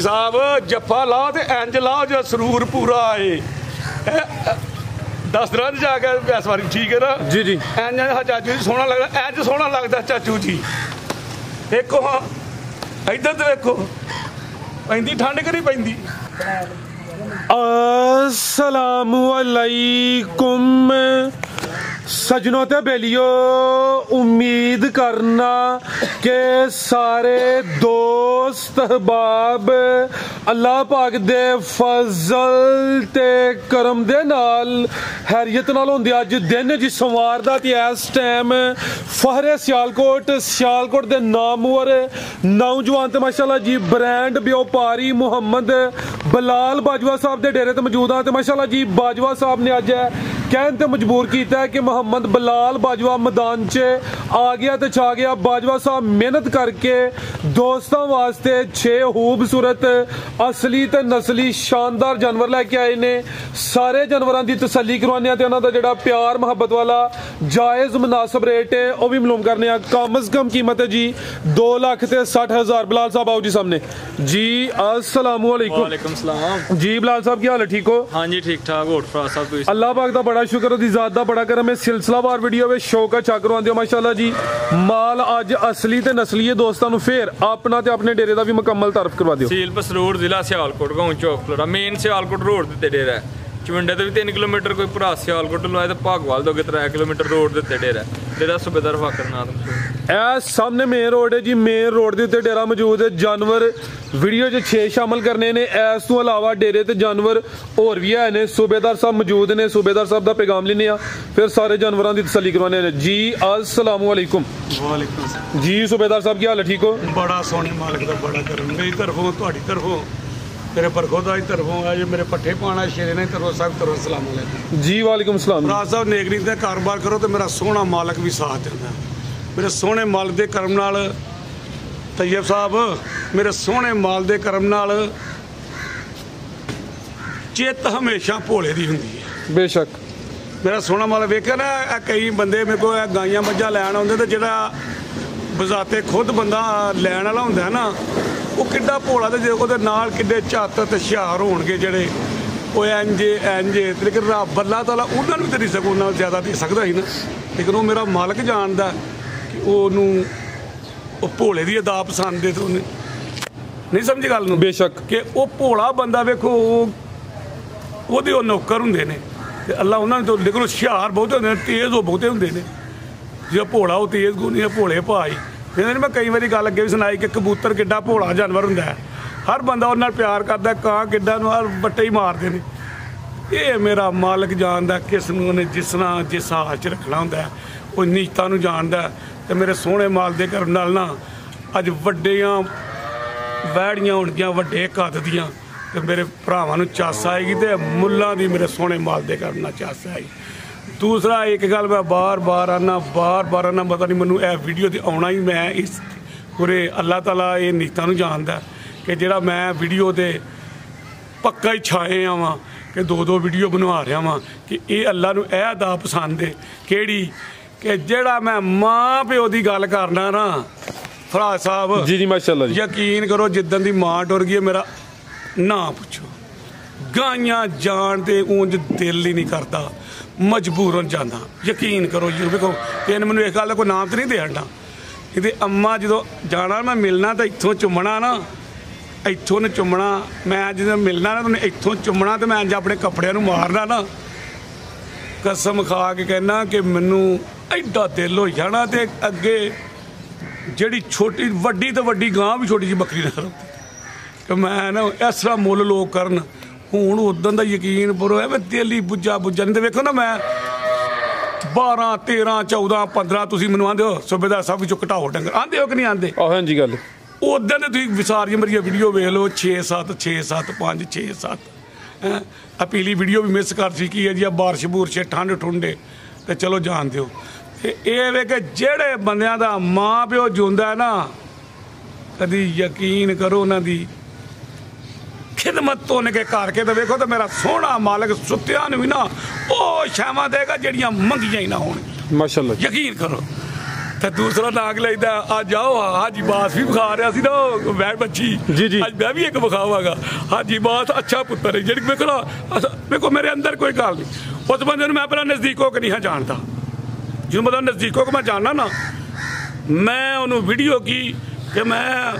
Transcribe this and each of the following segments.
साहब जफ्फा लाओ तो इंज लाओ जो सरूर पूरा आए 10 दिन जाके इस बारी ठीक है ना जी जी इंज चाचू जी सोहना लगता इंज सोहना लगता चाचू जी देखो हाँ इधर तो देखो पैंदी ठंड कि नहीं पैंदी। अस्सलामु अलैकुम सजनों ते बेलियो उम्मीद करना के सारे दोस्त अहबाब अल्लाह पाक दे फजल ते करम दे नाल हैरियत नाल होंदे अज दिन जी सोमवार दा ते इस टाइम फहरे सियालकोट दे नामवर नौजवान ते माशाल्लाह जी ब्रांड व्यापारी मुहम्मद बिलाल बाजवा साहब दे डेरे ते मौजूद हां ते माशाल्लाह जी बाजवा साहब ने अज कहन ते मजबूर किया है कि मुहम्मद बिलाल बाजवा मैदान च आ गया तो छा गया। बाजवा साहब मेहनत करके दोस्तों वास्ते 6 खूबसूरत असली ते नस्ली शानदार जानवर लैके आए ने। सारे जानवरों की तसल्ली करवाने ते उन्हां दा जिहड़ा प्यार मुहब्बत वाला जायज़ मुनासिब रेट है वह भी मालूम करने। कम अज कम कीमत है जी 2,60,000। बिलाल साहब आओ जी सामने जी। अस्सलाम वालेकुम जी। बिलाल साहब क्या हाल है, ठीक हो? हाँ जी ठीक ठाक। अल्लाह पाक दा बड़ा शुक्र दी ज़ात दा बड़ा करम है। सिलसिलावार वीडियो में शौक अच्छा करवाते हो माशाल्लाह जी। माल अज असली ते नस्ली है दोस्तों फिर अपना ते अपने डेरे का भी मुकम्मल तारफ करवा दियो। तहसील पसरूर जिला सियालकोट गांव चौक मेन सियालकोट रोड ते डेरा है। चविंडे तो भी 3 किलोमीटर कोई भरा सियालकोट लो आए तो भागवाल दोगे 3 किलोमीटर रोड के डेरा डेरा सूबेदार फाकर नाम सामने मेन रोड है जी। मेन रोड के उत्ते डेरा मौजूद है। जानवर वीडियो 6 शामिल करने ने। इस तो अलावा डेरे ते जानवर होर भी है ने। सूबेदार साहब मौजूद ने। सूबेदार साहब का पैगाम लेने फिर सारे जानवरों की तसल्ली करवाने ने जी। अस्सलाम वालेकुम जी। सूबेदार साहब क्या हाल है, ठीक हो? बड़ा सोहने मालिक का बड़ा करम मेरी तरफों तुहाडी तरफों मेरे बरखोदा की तरफों आज मेरे पट्ठे पाना शेरे ने तरफों सब तरफों सलाम अलैकुम जी। वालेकुम सलाम। राज साहब नेगरी का कारोबार करो तो मेरा सोहना मालिक भी साथ देता। मेरे सोहने मालिक के करम नाल तैयब साहब मेरे सोहने माल के करम नाल चित हमेशा भोले की होंगी है। बेशक मेरा सोहना माल वेख्या ना कई बंदे मेरे को गाइयां मझां लैन आउंदे ते जिहड़ा बजाते खुद बंदा लैन वाला हुंदा है ना वो किड्डा भोला ते उहदे नाल किड्डे झत्त ते हुशियार होणगे जिहड़े वो इंजे लेकिन रब अल्लाह ताला उन्हां नूं ते नहीं सकूं उन्हां ज़्यादा दे सकदा ही ना। लेकिन वो मेरा मालक जानदा कि वो भोले की अदा पसंद है तो उन्हें नहीं समझी गल नूं। बेशक कि वो भोला बंदा वेखो ओहदे नौकर हुंदे ने ते अल्लाह उन्हां तो लेकिन हुशियार बहुते हुंदे ने तेज़ वो बहुते हुंदे ने। जो भोला वो तेज़ गुनी भोले भाई फिर मैं कई बार गल अगे भी सुनाई कि कबूतर किड्डा भोला जानवर हुंदा है। हर बंदा उन्हां नाल प्यार करदा कां किड्डा बट्टे ही मारदे ने। ये मेरा मालिक जानदा किस नूं उन्हें जिस हाल च रखना हुंदा है वो नीयतां नूं जानदा ते मेरे सोहने माल दे करम नाल ना अज वड्डियां वैड़ियां होणगियां वड्डे कद दियां ते मेरे भरावां नूं चस आएगी ते मुल्लां दी मेरे सोहने माल दे करम नाल चस आएगी। दूसरा एक गल मैं बार बार आना पता नहीं मैनू यह वीडियो ते आउणा ही मैं इस पूरे अल्लाह ताला ये नीयतां नूं जानदा कि जिहड़ा मैं वीडियो ते पक्का ही छाए आवां कि 2 वीडियो बनवा रहा वां कि ये अल्लाह नूं यह अदा पसंद है किहड़ी कि जिहड़ा मैं माँ प्यो की गल करना ना फराज साहब जी जी माशाल्लाह यकीन करो जिद्दन दी माँ टुर गई मेरा ना पुछो। गाइयां जान ते ऊंज दिल ही नहीं करता मजबूरन जाना। यकीन करो जी देखो तेन मैनू इस गल का कोई नाम तो नहीं देना कि अम्मा जो जाना मैं मिलना तो इत्थों चुमना ना इत्थों ने चुमना मैं जो मिलना ना तो इत्थों चुमना तो मैं अंज अपने कपड़े नूं मारना ना कसम खा के कहना कि मैनू एडा दिल हो जाना तो अगे जी छोटी वड्डी तो वड्डी गां भी छोटी जी बकरी ना रखती कि मैं ना इस तरह मुल लोग करन हूँ उदन का यकीन पुरो है मैं दिल ही बुझा नहीं तो वेखो ना मैं 12 13 14 15 तुम मैं आते हो सूबेदार साहब चो घटाओ डंगर आते हो कि नहीं आते हाँ जी गल उदन तुम सारिया मेरी वीडियो वेख लो 6 7 6 7 5 6 7 अपीली वीडियो भी मिस कर सी है जी बारिश बूरश ठंड ठुंडे तो चलो जान दो ये वे कि जेड़े बंदियां दा माँ प्यो जिंदा है ना कभी यकीन करो उन्होंने खिदमत तो उनके करके तो वेखो तो मेरा सोहना मालिक सुत्तियां भी ना वो छावां देगा जड़ियां मंगियां ही ना होणगियां। माशाल्लाह यकीन करो ਤੇ ਦੂਸਰਾ ਨਾਗ ਲੈਂਦਾ ਅੱਜ ਆਓ ਹਾਜੀ ਬਾਸ ਵੀ ਵਿਖਾ ਰਿਹਾ ਸੀ ਨਾ ਵੈੜ ਬੱਚੀ ਜੀ। ਅੱਜ ਮੈਂ ਵੀ ਇੱਕ ਵਿਖਾਵਾਂਗਾ ਹਾਜੀ ਬਾਸ ਅੱਛਾ ਪੁੱਤਰ ਹੈ ਜਿਹੜੀ ਵੇਖੋ ਮੇਰੇ ਅੰਦਰ ਕੋਈ ਗੱਲ ਨਹੀਂ ਉਸ ਬੰਦੇ ਨੂੰ ਮੈਂ ਪਹਿਲਾਂ ਨਜ਼ਦੀਕੋਂ ਕਿ ਨਹੀਂ ਜਾਣਦਾ ਜਦੋਂ ਮਤਲਬ ਨਜ਼ਦੀਕੋਂ ਕਿ ਮੈਂ ਜਾਣਦਾ ਨਾ ਮੈਂ ਉਹਨੂੰ ਵੀਡੀਓ ਕੀ ਕਿ ਮੈਂ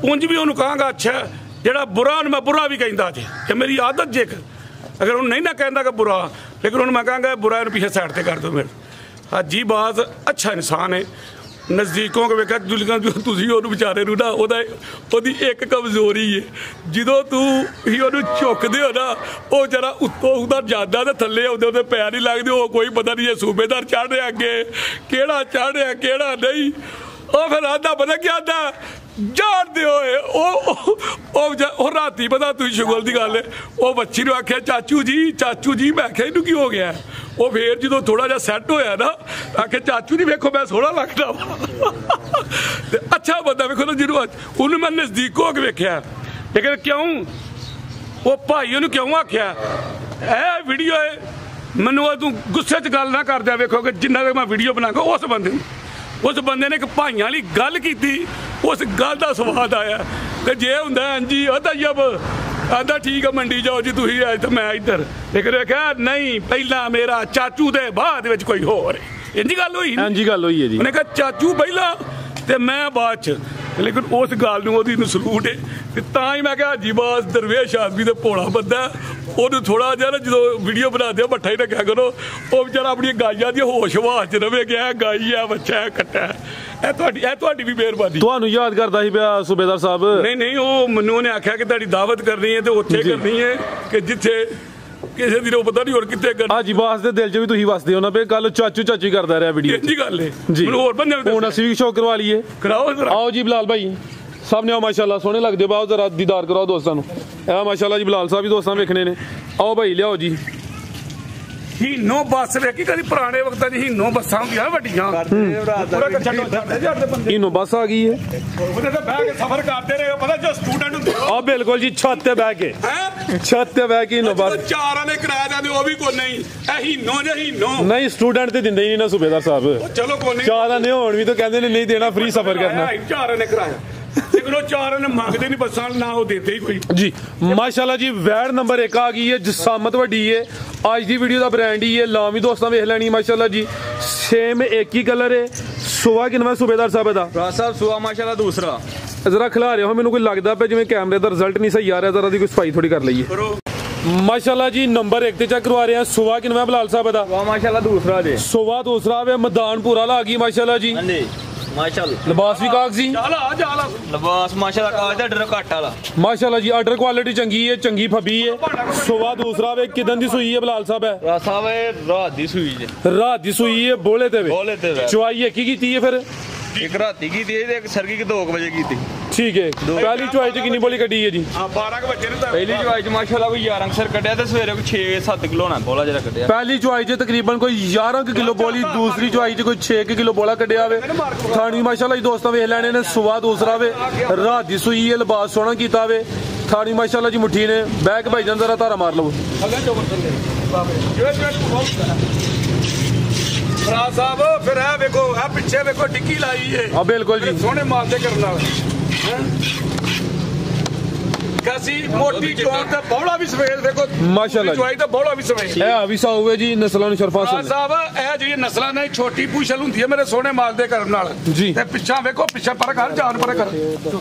ਉਂਝ ਵੀ ਉਹਨੂੰ ਕਹਾਂਗਾ ਅੱਛਾ ਜਿਹੜਾ ਬੁਰਾ ਉਹਨੂੰ ਮੈਂ ਬੁਰਾ ਵੀ ਕਹਿੰਦਾ ਜੇ ਕਿ ਮੇਰੀ ਆਦਤ ਜੇ ਅਗਰ ਉਹਨੂੰ ਨਹੀਂ ਨਾ ਕਹਿੰਦਾ ਕਿ ਬੁਰਾ ਲੇਕਿਨ ਉਹਨੂੰ ਮੈਂ ਕਹਾਂਗਾ ਬੁਰਾ ਇਹਨੂੰ ਪਿੱਛੇ ਸਾਈਡ ਤੇ ਕਰ ਦਿਓ ਮੇਰੇ ਹਾਜੀ ਬਾਸ ਅੱਛਾ ਇਨਸਾਨ ਹੈ ਨਜ਼ਦੀਕੋਂ ਕਿ ਵੇਖਿਆ ਤੁਸੀਂ ਉਹਨੂੰ ਵਿਚਾਰੇ ਨੂੰ ਨਾ ਉਹਦੀ ਇੱਕ ਕਮਜ਼ੋਰੀ ਹੈ ਜਦੋਂ ਤੂੰ ਹੀ ਉਹਨੂੰ ਝੁਕਦੇ ਹੋ ਨਾ ਉਹ ਜਰਾ ਉੱਤੋਂ ਉਹਦਾ ਜਾਂਦਾ ਤੇ ਥੱਲੇ ਆਉਂਦੇ ਉਹਦੇ ਪੈਰ ਨਹੀਂ ਲੱਗਦੇ ਉਹ ਕੋਈ ਪਤਾ ਨਹੀਂ ਇਹ ਸੂਬੇਦਾਰ ਚੜ੍ਹ ਰਿਹਾ ਅੱਗੇ ਕਿਹੜਾ ਚੜ੍ਹ ਰਿਹਾ ਕਿਹੜਾ ਨਹੀਂ ਉਹ ਫਿਰ ਆਂਦਾ ਪਤਾ ਕੀ ਆਂਦਾ ਜਾਣਦੇ ਹੋਏ ਉਹ ਰਾਤੀ ਪਤਾ ਤੁਸੀਂ ਸ਼ੁਗਲ ਦੀ ਗੱਲ ਉਹ ਬੱਚੀ ਨੂੰ ਆਖਿਆ ਚਾਚੂ ਜੀ ਮੈਂ ਆਖਿਆ ਇਹਨੂੰ ਕੀ ਹੋ ਗਿਆ ਉਹ ਫੇਰ ਜਦੋਂ ਥੋੜਾ ਜਿਹਾ ਸੈੱਟ ਹੋਇਆ ਨਾ ਆਖਿਆ ਚਾਚੂ ਜੀ ਵੇਖੋ ਮੈਂ ਸੋਹਣਾ ਲੱਗਦਾ ਤੇ ਅੱਛਾ ਬੰਦਾ ਵੇਖੋ ਨਾ ਜਿਹਨੂੰ ਉਹਨੂੰ ਮੈਂ ਨਜ਼ਦੀਕ ਹੋ ਕੇ ਵੇਖਿਆ ਲੇਕਿਨ ਕਿਉਂ ਉਹ ਭਾਈ ਉਹਨੂੰ ਕਿਉਂ ਆਖਿਆ ਇਹ ਵੀਡੀਓ ਹੈ ਮੈਨੂੰ ਤੂੰ ਗੁੱਸੇ 'ਚ ਗੱਲ ਨਾ ਕਰਦਿਆ ਵੇਖੋ ਕਿ ਜਿੰਨਾ ਤੱਕ ਮੈਂ ਵੀਡੀਓ ਬਣਾਉਂਗਾ ਉਸ ਬੰਦੇ ਨੇ ਇੱਕ ਭਾਈਆਂ ਵਾਲੀ ਗੱਲ ਕੀਤੀ ਉਸ ਗੱਲ ਦਾ ਸਵਾਦ ਆਇਆ ਕਿ ਜੇ ਹੁੰਦਾ ਹਾਂਜੀ ਉਹ ਤੈਯਬ ਆਂਦਾ ਠੀਕ ਆ ਮੰਡੀ ਜਾਓ ਜੀ ਤੁਸੀਂ ਅੱਜ ਤਾਂ ਮੈਂ ਇੱਧਰ ਲੇਕਿਨ ਵੇਖਿਆ ਨਹੀਂ ਪਹਿਲਾਂ ਮੇਰਾ ਚਾਚੂ ਦੇ ਬਾਅਦ ਵਿੱਚ ਕੋਈ ਹੋਰ ਇੰਜੀ ਗੱਲ ਹੋਈ ਹਾਂਜੀ ਗੱਲ ਹੋਈ ਹੈ ਜੀ ਉਹਨੇ ਕਿਹਾ ਚਾਚੂ ਪਹਿਲਾਂ ਤੇ ਮੈਂ ਬਾਅਦ 'ਚ ਲੇਕਿਨ ਉਸ ਗੱਲ ਨੂੰ ਉਹਦੀ ਸਲੂਟ ਹੈ ਤੇ ਤਾਂ ਹੀ ਮੈਂ ਕਿਹਾ ਹਾਜੀ ਬਾਸ ਦਰਵੇਸ਼ ਆਦਮੀ ਤੇ ਭੋਲਾ ਬੰਦਾ ਉਹਨੂੰ ਥੋੜਾ ਜਿਹਾ ਨਾ ਜਦੋਂ ਵੀਡੀਓ ਬਣਾਦੇ ਮੱਠਾ ਹੀ ਰੱਖਿਆ ਕਰੋ ਉਹ ਵਿਚਾਰਾ ਆਪਣੀ ਗਾਈਆਂ ਦੀ ਹੋਸ਼ ਹਵਾਸ 'ਚ ਰਵੇ ਗਿਆ ਗਾਈ ਆ ਬੱਚਾ ਕੱਟਾ ਇਹ ਤੁਹਾਡੀ ਵੀ ਮਿਹਰਬਾਨੀ ਤੁਹਾਨੂੰ ਯਾਦ ਕਰਦਾ ਸੀ ਪਿਆ ਸੂਬੇਦਾਰ ਸਾਹਿਬ ਨਹੀਂ ਉਹ ਮੈਨੂੰ ਉਹਨੇ ਆਖਿਆ ਕਿ ਤੁਹਾਡੀ ਦਾਵਤ ਕਰਨੀ ਹੈ ਤੇ ਉੱਥੇ ਕਰਨੀ ਹੈ ਕਿ ਜਿੱਥੇ ਕਿਸੇ ਦੀ ਰੋ ਪਤਾ ਨਹੀਂ ਹੋਰ ਕਿੱਥੇ ਕਰਨਾ ਹਾਜੀ ਬਾਸ ਦੇ ਦਿਲ 'ਚ ਵੀ ਤੁਸੀਂ ਵਸਦੇ ਹੋ ਨਾ ਪਏ ਗੱਲ ਚਾਚੂ ਕਰਦਾ ਰਿਹਾ ਵੀਡੀਓ ਇੰਜੀ ਗੱਲ ਹੈ ਜੀ ਮੈਨੂੰ ਹੋਰ ਬੰਦੇ ਹੁਣ ਅਸੀਂ ਵੀ ਸ਼ੌਕ ਕਰਵਾ ਲਈਏ ਕਰਾਓ ਜ਼ਰਾ ਆਓ ਜੀ ਬਲਾਲ ਭਾਈ ਸਾਹਮਣੇ ਆਓ ਮਾਸ਼ਾਅੱਲਾ ਸੋਹਣੇ ਲੱਗਦੇ ਬਾਓ ਜ਼ਰਾ ਦੀਦਾਰ ਕਰਾਓ ਦੋਸਤਾਂ ਨੂੰ ਇਹ ਮਾਸ਼ਾਅੱਲਾ ਜੀ ਬਲਾਲ ਸਾਹਿਬ ਵੀ ਦੋਸਤਾਂ ਵੇਖਣੇ ਨੇ ਆਓ ਭਾਈ ਲਿਆਓ ਜੀ ਹੀਨੋ ਬੱਸ ਵੇਖੀ ਕਦੀ ਪੁਰਾਣੇ ਵਕਤਾਂ 'ਚ ਹੀਨੋ ਬੱਸਾਂ ਹੁੰਦੀਆਂ ਵੱਡੀਆਂ ਹੀਨੋ ਬੱਸ ਆ ਗਈ ਹੈ ਉਹਦੇ ਤੇ ਬਹਿ ਕੇ ਸਫ਼ਰ ਕਰਦੇ ਰਹੇ ਪਤਾ ਜੋ ਸਟੂਡੈਂਟ ਹੁੰਦੇ ਆ ਬਿਲਕੁਲ ਜੀ ਛੱਤ ਤੇ ਬਹਿ ਕੇ ਛੱਤ ਤੇ ਬਹਿ ਕੇ ਹੀਨੋ ਬੱਸ ਚਾਰਾਂ ਨੇ ਕਿਰਾਇਆ ਜਾਂਦੇ ਉਹ ਵੀ ਕੋਈ ਨਹੀਂ ਇਹ ਹੀਨੋ ਨਹੀਂ ਸਟੂਡੈਂਟ ਤੇ ਦਿੰਦੇ ਹੀ ਨਹੀਂ ਨਾ ਸੂਬੇਦਾਰ ਸਾਹਿਬ ਚਲੋ ਕੋਈ ਨਹੀਂ ਚਾਰਾਂ ਨੇ ਹੋਣ ਵੀ ਤਾਂ ਕਹਿੰਦੇ ਨੇ ਨਹੀਂ ਦੇਣਾ ਫ੍ਰੀ ਸਫ਼ਰ ਕਰਨਾ ਚਾਰਾਂ ਨੇ ਕਿਰਾਇਆ ਲੇਕਿਨ ਉਹ ਚਾਰਾਂ ਨੇ ਮੰਗਦੇ ਨਹੀਂ ਬੱਸਾਂ ਨਾ ਉਹ ਦਿੰਦੇ ਹੀ ਕੋਈ ਜੀ ਮਾਸ਼ਾਅੱਲਾ ਜੀ ਵੈੜ ਨੰਬਰ 1 ਆ ਗਈ ਹੈ ਜਸਾਮਤ ਵੱਡੀ ਹੈ ਅੱਜ ਦੀ ਵੀਡੀਓ ਦਾ ਬ੍ਰਾਂਡ ਹੀ ਹੈ ਲਾਮ ਵੀ ਦੋਸਤਾਂ ਵੇਖ ਲੈਣੀ ਮਾਸ਼ਾਅੱਲਾ ਜੀ ਸੇਮ ਇੱਕ ਹੀ ਕਲਰ ਹੈ ਸੁਆ ਕਿੰਨਾ ਸੂਬੇਦਾਰ ਸਾਹਿਬ ਦਾ ਰਾਜ ਸਾਹਿਬ ਸੁਆ ਮਾਸ਼ਾਅੱਲਾ ਦੂਸਰਾ ਜ਼ਰਾ ਖਿਲਾ ਰਹੇ ਹੋ ਮੈਨੂੰ ਕੋਈ ਲੱਗਦਾ ਪਿਆ ਜਿਵੇਂ ਕੈਮਰੇ ਦਾ ਰਿਜ਼ਲਟ ਨਹੀਂ ਸਹੀ ਆ ਰਿਹਾ ਜ਼ਰਾ ਦੀ ਕੋਈ ਸਫਾਈ ਥੋੜੀ ਕਰ ਲਈਏ ਮਾਸ਼ਾਅੱਲਾ ਜੀ ਨੰਬਰ 1 ਤੇ ਚੈੱਕ ਕਰਵਾ ਰਹੇ ਹਾਂ ਸੁਆ ਕਿੰਨਾ ਬਲਾਲ ਸਾਹਿਬ ਦਾ ਸੁਆ ਮਾਸ਼ਾਅੱਲਾ ਦੂਸਰਾ ਜੀ ਸੁਆ ਦੂਸਰਾ ਵੇ ਮੈਦਾਨ ਪੂਰਾ ਲਾ ਗਈ ਮਾਸ਼ਾਅੱਲਾ ਜੀ ਹਾਂਜੀ ਮਾਸ਼ਾਅੱਲਾ ਲਿਬਾਸ ਵੀ ਕਾਗਜ਼ੀ ਲਿਬਾਸ ਮਾਸ਼ਾਅੱਲਾ ਕਾਗਜ਼ ਦਾ ਡਰ ਘੱਟ ਵਾਲਾ ਮਾਸ਼ਾਅੱਲਾ ਜੀ ਆਰਡਰ ਕੁਆਲਿਟੀ ਚੰਗੀ ਹੈ ਚੰਗੀ ਫੱਬੀ ਹੈ ਸੁਆ ਦੂਸਰਾ ਵੇ ਕਿਦਨ ਦੀ ਸੂਈ ਹੈ ਬਲਾਲ ਸਾਹਿਬ ਹੈ ਰਾਜ ਸਾਹਿਬ ਰਾਤ ਦੀ ਸੂਈ ਜੀ ਰਾਤ ਦੀ ਸੂਈ ਹੈ ਬੋਲੇ ਤੇ ਵੇ ਚੁਆਈ ਇੱਕ ਹੀ ਕੀਤੀ ਹੈ ਫਿਰ ਇੱਕ ਰਾਤੀ ਕੀਤੀ ਤੇ ਇੱਕ ਸਰਗੀ 2 ਵਜੇ ਕੀਤੀ ਠੀਕ ਹੈ ਪਹਿਲੀ ਚੁਆਈ ਚ ਕਿੰਨੀ ਬੋਲੀ ਕੱਢੀ ਹੈ ਜੀ 12 ਵਜੇ ਨੇ ਪਹਿਲੀ ਚੁਆਈ ਚ ਮਾਸ਼ਾਅੱਲਾ ਕੋਈ 11 ਅਕਸਰ ਕੱਢਿਆ ਤੇ ਸਵੇਰੇ ਕੋਈ 6-7 ਕਿਲੋ ਨਾ ਬੋਲਾ ਜਿਹੜਾ ਕੱਢਿਆ ਪਹਿਲੀ ਚੁਆਈ ਚ ਤਕਰੀਬਨ ਕੋਈ 11 ਕਿਲੋ ਬੋਲੀ ਦੂਸਰੀ ਚੁਆਈ ਚ ਕੋਈ 6 ਕਿਲੋ ਬੋਲਾ ਕੱਢਿਆ ਵੇ ਥਾਣੀ ਮਾਸ਼ਾਅੱਲਾ ਜੀ ਦੋਸਤਾਂ ਵੇਖ ਲੈਣੇ ਨੇ ਸੁਆ ਦੂਸਰਾ ਵੇ ਰਾਤ ਦੀ ਸੂਈ ਹੈ ਲਿਬਾਸ ਸੋਹਣਾ ਕੀਤਾ ਵੇ ਥਾਣੀ ਮਾਸ਼ਾਅੱਲਾ ਜੀ ਮੁੱਠੀ ਨੇ ਬੈਕ ਭਾਈ ਜਾਨ ਜ਼ਰਾ ਧਾਰਾ ਮਾਰ ਲਵੋ ਰਾਜ ਸਾਹਿਬ ਫਿਰ ਇਹ ਵੇਖੋ ਇਹ ਪਿੱਛੇ ਵੇਖੋ ਡਿੱਗੀ ਲਾਈ ਏ ਆ ਬਿਲਕੁਲ ਜੀ ਸੋਹਣੇ ਮਾਲ ਦੇ ਕਰਨ ਨਾਲ ਕਾਸੀ ਮੋਟੀ ਚੋਣ ਤੇ ਬੌਲਾ ਵੀ ਸਵੇਰ ਵੇਖੋ ਮਾਸ਼ਾਅੱਲਾ ਚੁਆਈ ਤੇ ਬੌਲਾ ਵੀ ਸਵੇਰ ਇਹ ਆ ਵੀ ਸਾਊ ਜੀ ਨਸਲਾਂ ਨੂੰ ਸ਼ਰਫਾ ਰਾਜ ਸਾਹਿਬ ਇਹ ਜਿਹੜੀ ਨਸਲਾਂ ਨੇ ਛੋਟੀ ਪੂਛਲ ਹੁੰਦੀ ਹੈ ਮੇਰੇ ਸੋਹਣੇ ਮਾਲ ਦੇ ਕਰਨ ਨਾਲ ਜੀ ਤੇ ਪਿੱਛਾ ਵੇਖੋ ਪਿੱਛਾ ਪਰ ਕਰ ਜਾਨ ਪਰ ਕਰ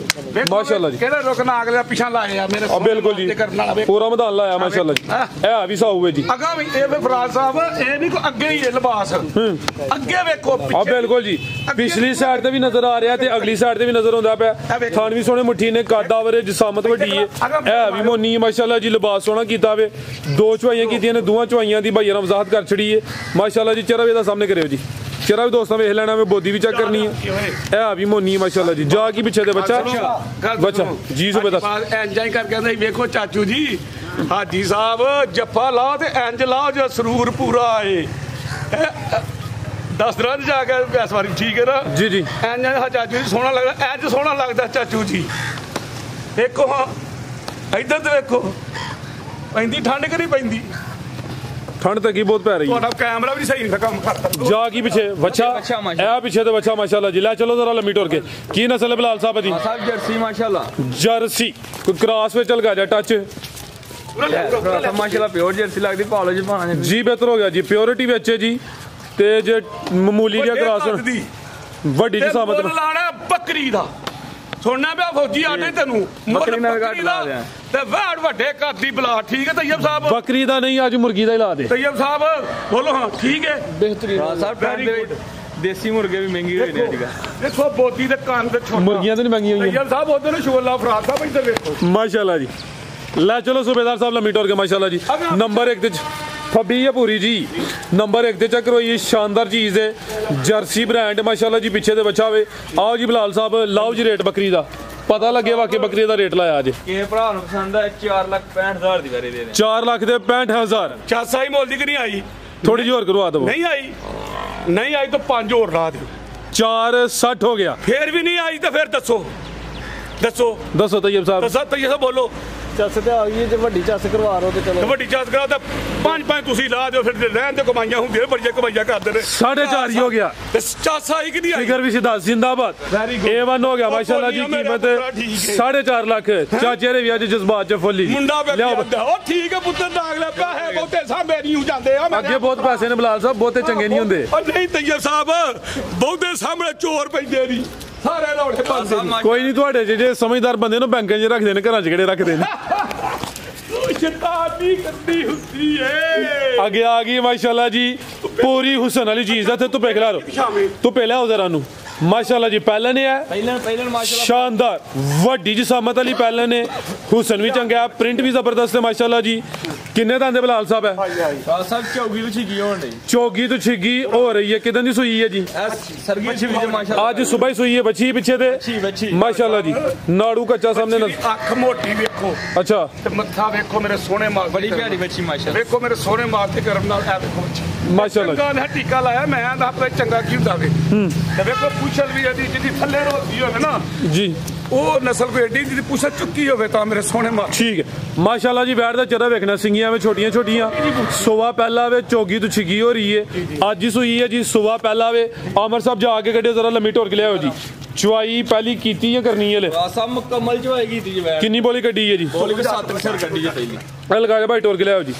ਮਾਸ਼ਾਅੱਲਾ ਜੀ ਕਿਹੜੇ ਰੁਕਣਾ ਅਗਲੇ ਪਿੱਛਾ ਲਾਏ ਆ ਮੇਰੇ ਬਿਲਕੁਲ ਜੀ ਕਰਨ ਨਾਲ ਪੂਰਾ ਮੈਦਾਨ ਲਾਇਆ ਮਾਸ਼ਾਅੱਲਾ ਜੀ ਇਹ ਆ ਵੀ ਸਾਊ ਜੀ ਅਗਾ ਵੀ ਇਹ ਫਰਾਜ਼ ਸਾਹਿਬ ਇਹ ਨਹੀਂ ਕੋ ਅੱਗੇ ਹੀ ਲਿਬਾਸ ਅੱਗੇ ਵੇਖੋ ਆ ਬਿਲਕੁਲ ਜੀ ਪਿਛਲੀ ਸਾਈਡ ਤੇ ਵੀ ਨਜ਼ਰ ਆ ਰਿਹਾ ਤੇ ਅਗਲੀ ਸਾਈਡ ਤੇ ਵੀ ਨਜ਼ਰ ਆਉਂਦਾ ਪਿਆ ਥਾਣ ਵੀ ਸੋਹਣੇ ਮੁੱਠੀ ਨੇ ਕਾਦਾ ਵਰੇ ਜਸਾਮਤ ਵੱਡੀ ਹੈ ਇਹ ਵੀ ਮੋਨੀ ਮਾਸ਼ਾਅੱਲਾ ਜੀ ਲਿਬਾਸ ਸੋਹਣਾ ਕੀਤਾ ਵੇ 2 ਚੁਆਈਆਂ ਕੀਤੀਆਂ ਨੇ ਦੋਵਾਂ ਚੁਆਈਆਂ ਦੀ ਭਾਈਆਂ ਨੇ ਵਜ਼ਾਹਤ ਕਰ ਛੜੀ ਹੈ ਮਾਸ਼ਾਅੱਲਾ ਜੀ ਚਿਹਰਾ ਵੀ ਇਹਦਾ ਸਾਹਮਣੇ ਕਰਿਓ ਜੀ ਚਿਹਰਾ ਵੀ ਦੋਸਤਾਂ ਵੇਖ ਲੈਣਾ ਮੈਂ ਬੋਦੀ ਵੀ ਚੈੱਕ ਕਰਨੀ ਹੈ ਇਹ ਵੀ ਮੋਨੀ ਮਾਸ਼ਾਅੱਲਾ ਜੀ ਜਾ ਕੀ ਪਿੱਛੇ ਦੇ ਬੱਚਾ ਜੀ ਸੁਬੇਦਾਰ ਇੰਜਾਈ ਕਰਕੇ ਕਹਿੰਦਾ ਵੇਖੋ ਚਾਚੂ ਜੀ ਹਾਜੀ ਸਾਹਿਬ ਜੱਫਾ ਲਾ ਤੇ ਇੰਜ ਲਾ ਜੋ ਸਰੂਰ ਪੂਰਾ ਆਏ 10 ਦਿਨਾਂ ਜਾ ਕੇ ਇਸ ਵਾਰੀ ਠੀਕ ਹੈ ਨਾ ਜੀ ਜੀ ਇੰਜ ਚਾਚੂ ਜੀ ਸੋਹਣਾ ਲੱਗਦਾ ਇੰਜ ਸੋਹਣਾ ਲੱਗਦਾ ਚਾਚੂ ਜੀ ਦੇਖੋ ਹਾਂ ਇੱਧਰ ਤੇ ਵੇਖੋ ਪੈਂਦੀ ਠੰਡ ਕਿ ਨਹੀਂ ਪੈਂਦੀ ठंड तक ही बहुत पै रही है ਤੁਹਾਡਾ ਕੈਮਰਾ ਵੀ ਸਹੀ ਨਹੀਂ ਕੰਮ ਕਰਦਾ जा की पीछे बच्चा बच्चा माशाल्लाह। ए पीछे तो बच्चा माशाल्लाह जी ला चलो जरा लम्बी टोर के की नस्ल है बिलाल साहब दी साहब जर्सी माशाल्लाह जर्सी कोई क्रॉस में चल गया टच साहब माशाल्लाह प्योर जर्सी लगदी पालो जी पाना जी बेहतर हो गया जी प्योरिटी भी अच्छे जी ते जे मामूली जिहा क्रॉस ਦੀ ਵੱਡੀ ਜੀ ਸਾਮਤ ਮੁੱਲ ਲਾਣਾ ਬੱਕਰੀ ਦਾ ਸੁਣਨਾ ਪਿਆ ਫੌਜੀ ਆਡੇ ਤੈਨੂੰ ਬੱਕਰੀ ਨਾਲ ਬੱਕਰੀ ਘੱਟ ਲਾ ਦਿਆਂ। ਤੇ ਵੜ ਵੱਡੇ ਘਰ ਦੀ ਬਲਾ ਠੀਕ ਹੈ ਤੈਯਬ ਸਾਹਿਬ बकरी दा नहीं आज मुर्गी दा ही ला दे ਤੈਯਬ ਸਾਹਿਬ ਬੋਲੋ ਹਾਂ ਠੀਕ ਹੈ बेहतरीन साहब Very good। देसी मुर्गे भी महंगे होए ने अजकल ਦੇਖੋ ਬੋਦੀ ਦੇ ਕੰਨ ਤੇ ਛੋਟਾ मुर्गियां तो नहीं महंगी हुई ਤੈਯਬ ਸਾਹਿਬ ਉਹਦੇ ਨੂੰ ਸ਼ੋਲਾ ਫਰਾਦ ਸਾਹਿਬ ਇੱਧਰ ਵੇਖੋ माशाल्लाह जी ला चलो सूबेदार साहब लम्बी टोर के माशाल्लाह जी नंबर 1 ते फबी है पूरी जी नंबर 1 ते चक्कर होई शानदार चीज है जर्सी ब्रांड माशाल्लाह जी पीछे ते बच्चा होवे आओ जी बिलाल साहब लाओ जी रेट बकरी दा पता लगे वाकई बकरी दा रेट लाया आज के भरा नु पसंद है 4,65,000 दी वारी दे दे 4 लाख दे 65,000 ਚਾਸਾ ਹੀ ਮੁੱਲ ਦੀ ਕਿ ਨਹੀਂ ਆਈ थोड़ी जी और करवा दो ਨਹੀਂ ਆਈ ਨਹੀਂ ਆਈ ਤਾਂ 5 ਹੋਰ ਲਾ ਦਿਓ 460 हो गया ਫੇਰ ਵੀ ਨਹੀਂ ਆਈ ਤਾਂ ਫਿਰ ਦੱਸੋ ਦੱਸੋ दसो तैयब साहब ਦੱਸੋ ਤੈਯਬ ਸਾਹਿਬ ਬੋਲੋ ਚੱਸ ਤੇ ਆ ਗਈ ਜੇ ਵੱਡੀ ਚੱਸ ਕਰਵਾ ਰੋ ਤੇ ਤੇ ਚਲੋ ਵੱਡੀ ਚਾਸ ਕਰਾ ਤਾਂ 5 ਤੁਸੀਂ ਲਾ ਦਿਓ ਫਿਰ ਰਹਿਣ ਦੇ ਕਮਾਈਆਂ ਹੁੰਦੀਆਂ ਬੜੀਆਂ ਕਮਾਈਆਂ ਕਰਦੇ ਨੇ 4.5 ही हो गया ਤੇ ਚਾਸਾ ਹੀ ਕਿ ਨਹੀਂ ਆਈ फिगर भी सीधा जिंदाबाद Very good। A1 हो गया माशाल्लाह जी मेरा कीमत पुत्रा ठीक है। 4.5 लाख चाचे रे भी आज जज्बात च फुल ही ਮੁੰਡਾ ਵੇ लियाओ ਜਾਂਦਾ ਉਹ ਠੀਕ ਹੈ ਪੁੱਤਰ ਦਾਗ ਲੈ ਪੈਸੇ ਬਹੁਤੇ ਸਾਹਮਣੇ ਨਹੀਂ ਹੋ ਜਾਂਦੇ ਆ ਅੱਗੇ ਬਹੁਤ ਪੈਸੇ ਨੇ ਬਲਾਲ ਸਾਹਿਬ ਬਹੁਤੇ ਚੰਗੇ ਨਹੀਂ ਹੁੰਦੇ ਉਹ ਨਹੀਂ ਤੈਯਬ ਸਾਹਿਬ ਬਹੁਤੇ ਸਾਹਮਣੇ ਚੋਰ ਪੈਂਦੇ ਨਹੀਂ ਸਾਰੇ ਰੌਲੇ ਪਾਉਂਦੇ ਨੇ ਕੋਈ ਨਹੀਂ ਤੁਹਾਡੇ ਜਿਹੜੇ ਸਮਝਦਾਰ ਬੰਦੇ ਨੂੰ ਬੈਂਕਾਂ 'ਚ ਰੱਖਦੇ ਨੇ ਘਰਾਂ 'ਚ ਕਿਹੜੇ ਰੱਖਦੇ ਨੇ ਉਹ ਸ਼ੈਤਾਨੀ ਕਰਦੀ ਹੁੰਦੀ ਏ ਅੱਗੇ ਆ ਗਈ ਮਾਸ਼ਾਅੱਲਾ ਜੀ ਪੂਰੀ ਹੁਸਨ ਵਾਲੀ ਚੀਜ਼ ਆ ਤੇ ਧੁੱਪੇ ਖਿਲਾ ਰੋ ਧੁੱਪੇ ਲਿਆਓ ਜ਼ਰਾ ਨੂੰ ਮਾਸ਼ਾਅੱਲਾ ਜੀ ਪਹਿਲਾਂ ਨੇ ਹੈ ਪਹਿਲਾਂ माशाल्लाह ਸ਼ਾਨਦਾਰ ਵੱਡੀ ਜਿਸਾਮਤ ਵਾਲੀ ਪਹਿਲਾਂ ਨੇ ਹੁਸਨ ਵੀ ਚੰਗਾ ਪ੍ਰਿੰਟ ਵੀ ਜ਼ਬਰਦਸਤ ਹੈ ਮਾਸ਼ਾਅੱਲਾ ਜੀ ਕਿੰਨੇ ਦਾ ਦੇ ਬਲਾਲ ਸਾਹਿਬ ਹੈ साहब चौगी तो छिगी होने ਚੌਗੀ ਤੋਂ ਛਿੱਗੀ ਹੋ ਰਹੀ ਹੈ ਕਿਦਾਂ ਦੀ ਸੂਈ ਹੈ ਜੀ सरगी छिगी जे माशाल्लाह ਅੱਜ ਸਵੇਰ ਹੀ ਸੂਈ ਹੈ ਬੱਚੀ ਪਿੱਛੇ ਤੇ ਬੱਚੀ ਮਾਸ਼ਾਅੱਲਾ ਜੀ ਨਾੜੂ ਕੱਚਾ ਸਾਹਮਣੇ ਅੱਖ ਮੋਟੀ ਵੇਖੋ ਅੱਛਾ ਤੇ ਮੱਥਾ ਵੇਖੋ ਮੇਰੇ ਸੋਹਣੇ ਮਾਲ बड़ी प्यारी बच्ची माशाल्लाह ਵੇਖੋ ਮੇਰੇ ਸੋਹਣੇ ਮਾਲ ਤੇ ਕਰਮ ਨਾਲ ਇਹ ਵੇਖੋ ਮਾਸ਼ਾਅੱਲਾ ਚੰਗਾ ਨੇ ਟੀਕਾ ਲਾਇਆ ਮੈਂ ਦਾ ਆਪਣਾ ਚੰਗਾ ਕੀ ਹੁੰਦਾ ਵੇ ਤੇ ਵੇਖੋ ਪੁੱਛਲ ਵੀ ਇਹਦੀ ਜਿਹਦੀ ਥੱਲੇ ਰੋਦੀ ਹੋਵੇ ਨਾ ਜੀ ਉਹ ਨਸਲ ਕੋਈ ਏਡੀ ਜਿਹਦੀ ਪੁੱਛਲ ਚੁੱਕੀ ਹੋਵੇ ਤਾਂ ਮੇਰੇ ਸੋਹਣੇ ਮਾਲ ਠੀਕ ਹੈ ਮਾਸ਼ਾਅੱਲਾ ਜੀ ਬੈਠ ਦਾ ਚਰਾ ਵੇਖਣਾ ਸਿੰਗੀਆਂ ਵਿੱਚ ਛੋਟੀਆਂ ਛੋਟੀਆਂ ਸੁਬਾ ਪਹਿਲਾ ਵੇ ਚੌਗੀ ਤੋਂ ਛਿੱਗੀ ਹੋ ਰਹੀ ਹੈ ਅੱਜ ਹੀ ਸੂਈ ਹੈ ਜੀ ਸੁਬਾ ਪਹਿਲਾ ਵੇ ਆਮਰ ਸਾਹਿਬ ਜਾ ਕੇ ਗੱਡੇ ਜ਼ਰਾ ਲੰਮੀ ਟੋਰ ਕੇ ਲਿਆਓ ਜੀ ਚੁਆਈ ਪਹਿਲੀ ਕੀਤੀ ਜਾਂ ਕਰਨੀ ਹੈ ਲੈ सब मुकम्मल चवाएगी थी जे ਕਿੰਨੀ ਬੋਲੀ ਕੱਢੀ ਹੈ ਜੀ बोली के 7 सर गड्डी जे पहली ਇਹ ਲਗਾ ਜਾ ਭਾਈ ਟੋਰ ਕੇ ਲਿਆਓ ਜੀ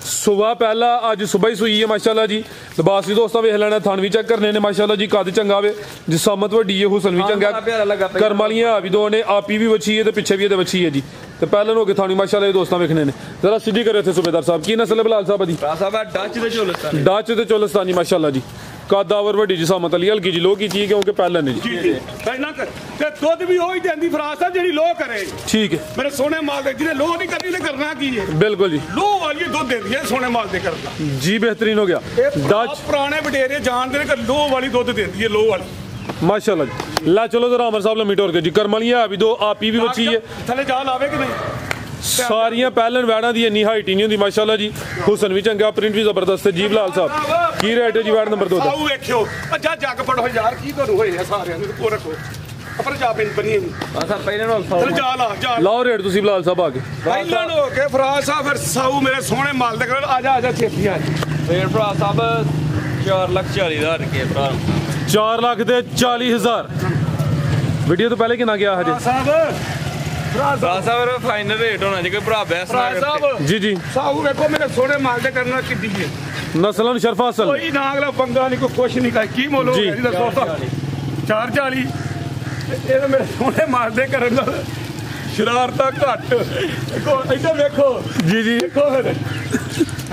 ਸੁਬਾ ਪਹਿਲਾ ਅੱਜ ਸਵੇਰ ਹੀ ਸੂਈ ਹੈ ਮਾਸ਼ਾਅੱਲਾ ਜੀ ਲਿਬਾਸ ਵੀ ਦੋਸਤਾਂ ਵੇਖ ਲੈਣਾ ਥਣ ਵੀ ਚੈੱਕ ਕਰਨੇ ਨੇ ਮਾਸ਼ਾਅੱਲਾ ਜੀ ਕੱਦ ਚੰਗਾ ਵੇ ਜਿਸਾਮਤ ਵੱਡੀ ਹੈ ਹੁਸਨ ਵੀ ਚੰਗਾ ਪਿਆਰਾ ਲੱਗਾ ਕਰਮ ਵਾਲੀਆਂ ਆ ਵੀ ਦੋ ਨੇ ਆਪੀ ਵੀ ਵੱਛੀ ਹੈ ਤੇ ਪਿੱਛੇ ਵੀ ਇਹਦੇ ਵੱਛੀ ਹੈ ਜੀ ਤੇ ਪਹਿਲਾਂ ਹੋ ਕੇ ਥਾਣੀ ਮਾਸ਼ਾਅੱਲਾ ਇਹ ਦੋਸਤਾਂ ਵੇਖਣੇ ਨੇ ਜ਼ਰਾ ਸਿੱਧੀ ਕਰੋ ਇੱਥੇ ਸੂਬੇਦਾਰ ਸਾਹਿਬ ਕੀ ਨਸਲ ਹੈ ਬਲਾਲ ਸਾਹਿਬ ਦੀ साहब डच दे चोलस्तान ਡਾਚ ਤੇ ਚੋਲਸਤਾਨੀ ਮਾਸ਼ਾਅੱਲਾ ਜੀ ਕਾਦਾਵਰ ਵੱਡੀ ਜਿਸਾਮਤ ਵਾਲੀ ਹਲਕੀ ਜੀ ਲੋ ਕੀਤੀ ਕਿਉਂਕਿ ਪਹਿਲਾਂ ਨੇ ਜੀ ਜੀ ਪਹਿਲਾਂ ਕਰ ਤੇ ਦੁੱਧ ਵੀ ਉਹੀ ਦਿੰਦੀ ਫਰਾਸ ਆ ਜਿਹੜੀ ਲੋਹ ਕਰੇ ਠੀਕ ਹੈ ਮੇਰੇ ਸੋਹਣੇ ਮਾਲ ਦੇ ਜਿਹਨੇ ਲੋਹ ਨਹੀਂ ਕਰਨੀ ਨੇ ਕਰਨਾ ਕੀ ਹੈ ਬਿਲਕੁਲ ਜੀ ਲੋਹ ਵਾਲੀ ਦੁੱਧ ਦਿੰਦੀ ਹੈ ਸੋਹਣੇ ਮਾਲ ਦੇ ਕਰਦਾ ਜੀ ਬਿਹਤਰੀਨ ਹੋ ਗਿਆ ਇਹ ਡਾਚ ਪੁਰਾਣੇ ਵਡੇਰੇ ਜਾਣਦੇ ਨੇ ਕਿ ਲੋਹ ਵਾਲੀ ਦੁੱਧ ਦਿੰਦੀ ਹੈ ਲੋਹ ਵਾਲੀ ਮਾਸ਼ਾਅੱਲਾ ਜੀ ਲਾ ਚਲੋ ਜ਼ਰਾ ਅਮਰ ਸਾਹਿਬ ਲੰਮੀ ਟੋਰ ਕੇ ਜੀ ਕਰਮ ਵਾਲੀਆਂ ਆ ਵੀ ਦੋ ਆਪੀ ਵੀ ਵੱਛੀ ਹੈ ਥੱਲੇ ਜਾ ਲਾਵੇ ਕਿ ਨਹੀਂ ਸਾਰੀਆਂ ਪਹਿਲਨ ਵੈੜਾਂ ਦੀ ਇੰਨੀ ਹਾਈਟ ਹੀ ਨਹੀਂ ਹੁੰਦੀ ਮਾਸ਼ਾਅੱਲਾ ਜੀ ਹੁਸਨ ਵੀ ਚੰਗਾ ਪ੍ਰਿੰਟ ਵੀ ਜ਼ਬਰਦਸਤ ਹੈ ਜੀ ਬਲਾਲ ਸਾਹਿਬ ਕੀ ਰੇਟ ਹੈ ਜੀ ਵੈੜ ਨੰਬਰ 2 ਦਾ ਆਓ ਵੇਖਿਓ ਅੱਜਾ ਜੱਗ ਫੜੋ ਯਾਰ ਕੀ ਤੁਹਾਨੂੰ ਹੋਏ ਆ ਸਾਰਿਆਂ ਨੂੰ ਕੋ ਰੱਖੋ ਅਪਰ ਜਾ ਬਿਨ ਬਣੀ साहब पहले ਥੱਲੇ ਜਾ ਲਾ ਜਾ ਲਾਓ ਰੇਟ ਤੁਸੀਂ ਬਲਾਲ ਸਾਹਿਬ ਆ ਕੇ ਪਹਿਲਾਂ ਹੋ ਕੇ ਫਰਾਸ ਆ ਫਿਰ ਸਾਊ ਮੇਰੇ ਸੋਹਣੇ ਮਾਲ ਦੇ ਕਰ ਆ ਜਾ ਛੇਤੀ ਆ रेट भरा साहब 4,40,000 के भरा 4 ਲੱਖ ਤੇ 40,000 ਵੀਡੀਓ ਤੋਂ ਪਹਿਲੇ ਕਿੰਨਾ ਗਿਆ ਹਜੇ ਸਾਹਿਬ ਫਰਾਸ भरा साहब फाइनल रेट होना जे कोई भरा बहस ना ਫਰਾਸ करे ਸਾਹਿਬ ਜੀ ਜੀ ਸਾਊ ਵੇਖੋ ਮੇਰੇ ਸੋਹਣੇ ਮਾਲ ਦੇ ਕਰਨਾ ਕਿੱਦੀ ਹੈ ਨਸਲਨ ਸ਼ਰਫਾ ਅਸਲ ਕੋਈ ਨਾ ਅਗਲਾ ਪੰਗਾ ਨਹੀਂ ਕੋਈ ਕੁਛ ਨਹੀਂ ਕਾਈ ਕੀ ਮੁੱਲ ਹੋ ਜੀ। ਗਿਆ ਜੀ ਦੱਸੋ ਤਾਂ 440 ਇਹ ਮੇਰੇ ਸੋਹਣੇ ਮਾਲ ਦੇ ਕਰਨ ਨਾਲ ਸ਼ਰਾਰਤਾਂ ਘੱਟ ਦੇਖੋ ਇੱਧਰ ਵੇਖੋ ਜੀ ਜੀ ਦੇਖੋ ਫਿਰ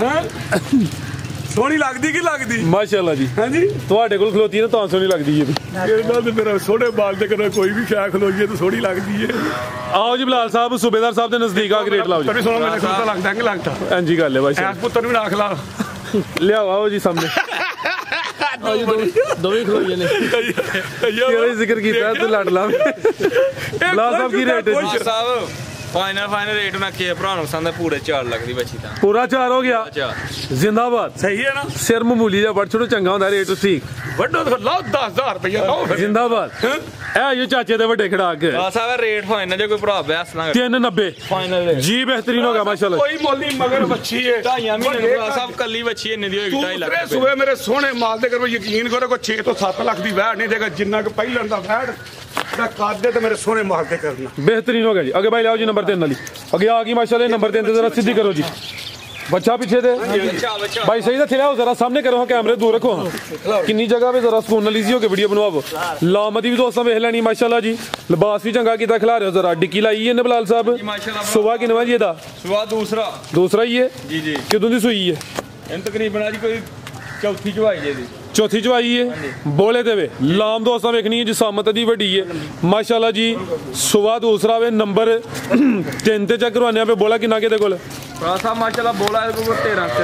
ਹਾਂ ਸੋਹਣੀ ਲੱਗਦੀ ਕਿ ਲੱਗਦੀ ਮਾਸ਼ਾਅੱਲਾ ਜੀ ਹਾਂਜੀ ਤੁਹਾਡੇ ਕੋਲ ਖਲੋਤੀ ਹੈ ਨਾ ਤਾਂ ਸੋਹਣੀ ਲੱਗਦੀ ਹੈ ਇਹਨਾਂ ਦੇ ਮੇਰਾ ਸੋਹਣੇ ਮਾਲ ਦੇ ਕਰਨ ਕੋਈ ਵੀ ਸ਼ਾਇ ਖਲੋਈਏ ਤਾਂ ਸੋਹਣੀ ਲੱਗਦੀ ਹੈ ਆਓ ਜੀ ਬਲਾਲ ਸਾਹਿਬ ਸੂਬੇਦਾਰ ਸਾਹਿਬ ਦੇ ਨਜ਼ਦੀਕ ਆ ਕੇ ਰੇਟ ਲਾਓ ਜੀ ਤੇਰੀ ਸੋਹਣਾ ਮੇਰੇ ਕੋਲ ਤਾਂ ਲੱਗਦਾ ਕਿ ਲੱਗਦਾ ਇੰਜੀ ਗੱਲ ਹੈ ਬਾਈ ਐਸ ਪੁੱਤਰ ਨੂੰ ਵੀ ਨਾ ਖਲਾ ਲਿਆਓ ਆਓ ਜੀ ਸਾਹਮਣੇ ਦੋਵੇਂ ਖਲੋਈਏ ਨੇ ਕਿਹੜਾ ਜ਼ਿਕਰ ਕੀਤਾ ਤੂੰ ਲੜ ਲਾ ਬਲਾਲ ਸਾਹਿਬ ਕੀ ਰੇਟ ਹੈ ਜੀ साहब फाइनल रेट ना के भरा पसंद है पूरे 4 लाख की बची था पूरा 4 हो गया। 4 जिंदाबाद। सही है ना सिर मामूली जिहा बड़ छोटा चंगा हुंदा रेट ठीक ਵੱਡੋ ਤਾਂ ਲਾਓ 10000 ਰੁਪਏ ਲਾਓ ਫਿਰ जिंदाबाद। ਇਹ ਚਾਚੇ ਦੇ ਵੱਡੇ ਖੜਾਕ साहब रेट फाइनल जो कोई भरा बहस ना 390 फाइनल रेट जी बेहतरीन हो गया माशाल्लाह। ਕੋਈ ਮੁੱਲ ਨਹੀਂ ਮਗਰ ਬੱਚੀ ਹੈ 2.5 ਮਹੀਨੇ ਭਰਾ ਸਾਹਿਬ ਕੱਲੀ ਬੱਚੀ ਇੰਨੇ ਦੀ ਹੋਏਗੀ 2.5 ਲੱਖ ਦੂਸਰੇ ਸੂਏ ਮੇਰੇ ਸੋਹਣੇ ਮਾਲ ਦੇ ਕਰੋ ਯਕੀਨ ਕਰੋ ਕੋਈ 6 ਤੋਂ 7 ਲੱਖ ਦੀ ਵੈਟ ਨਹੀਂ ਦੇਗਾ ਜਿੰਨਾ ਕਿ ਪਹਿਲਣ ਦਾ ਵੈਟ ਦਾ ਕਾਦੇ ਤੇ ਮੇਰੇ ਸੋਹਣੇ ਮਾਲ ਤੇ ਕਰਨਾ बेहतरीन हो गया जी। आगे भाई लाओ जी नंबर 3 वाली आगे आ गई माशाल्लाह। नंबर 3 जरा सीधी करो जी बच्चा पीछे दे भाई सही तो थिरा जरा सामने करो हाँ कैमरे दूर रखो हाँ किन्नी जगह पे जरा सुकून लीजी हो के वीडियो बनवाओ लामदी भी दोस्तों वेख लैनी माशाल्लाह जी। लिबास भी चंगा किता खिला रहे हो जरा डिक्की लाई है बिलाल साहब सुबह किन्ना जी एदा सुबह दूसरा ही है जी जी किदों दी सूई है इन तकरीबन आज कोई चौथी चवाई है जी चौथी चवाई है बोले देवे लाम दोस्तों वेखनी है जिसामत दी वड्डी है माशाल्लाह जी। सुबह दूसरा वे नंबर 3 ते चेक करवाने पे बोला किन्ना किते कोल साहब माशाल्लाह बोला है को 13 से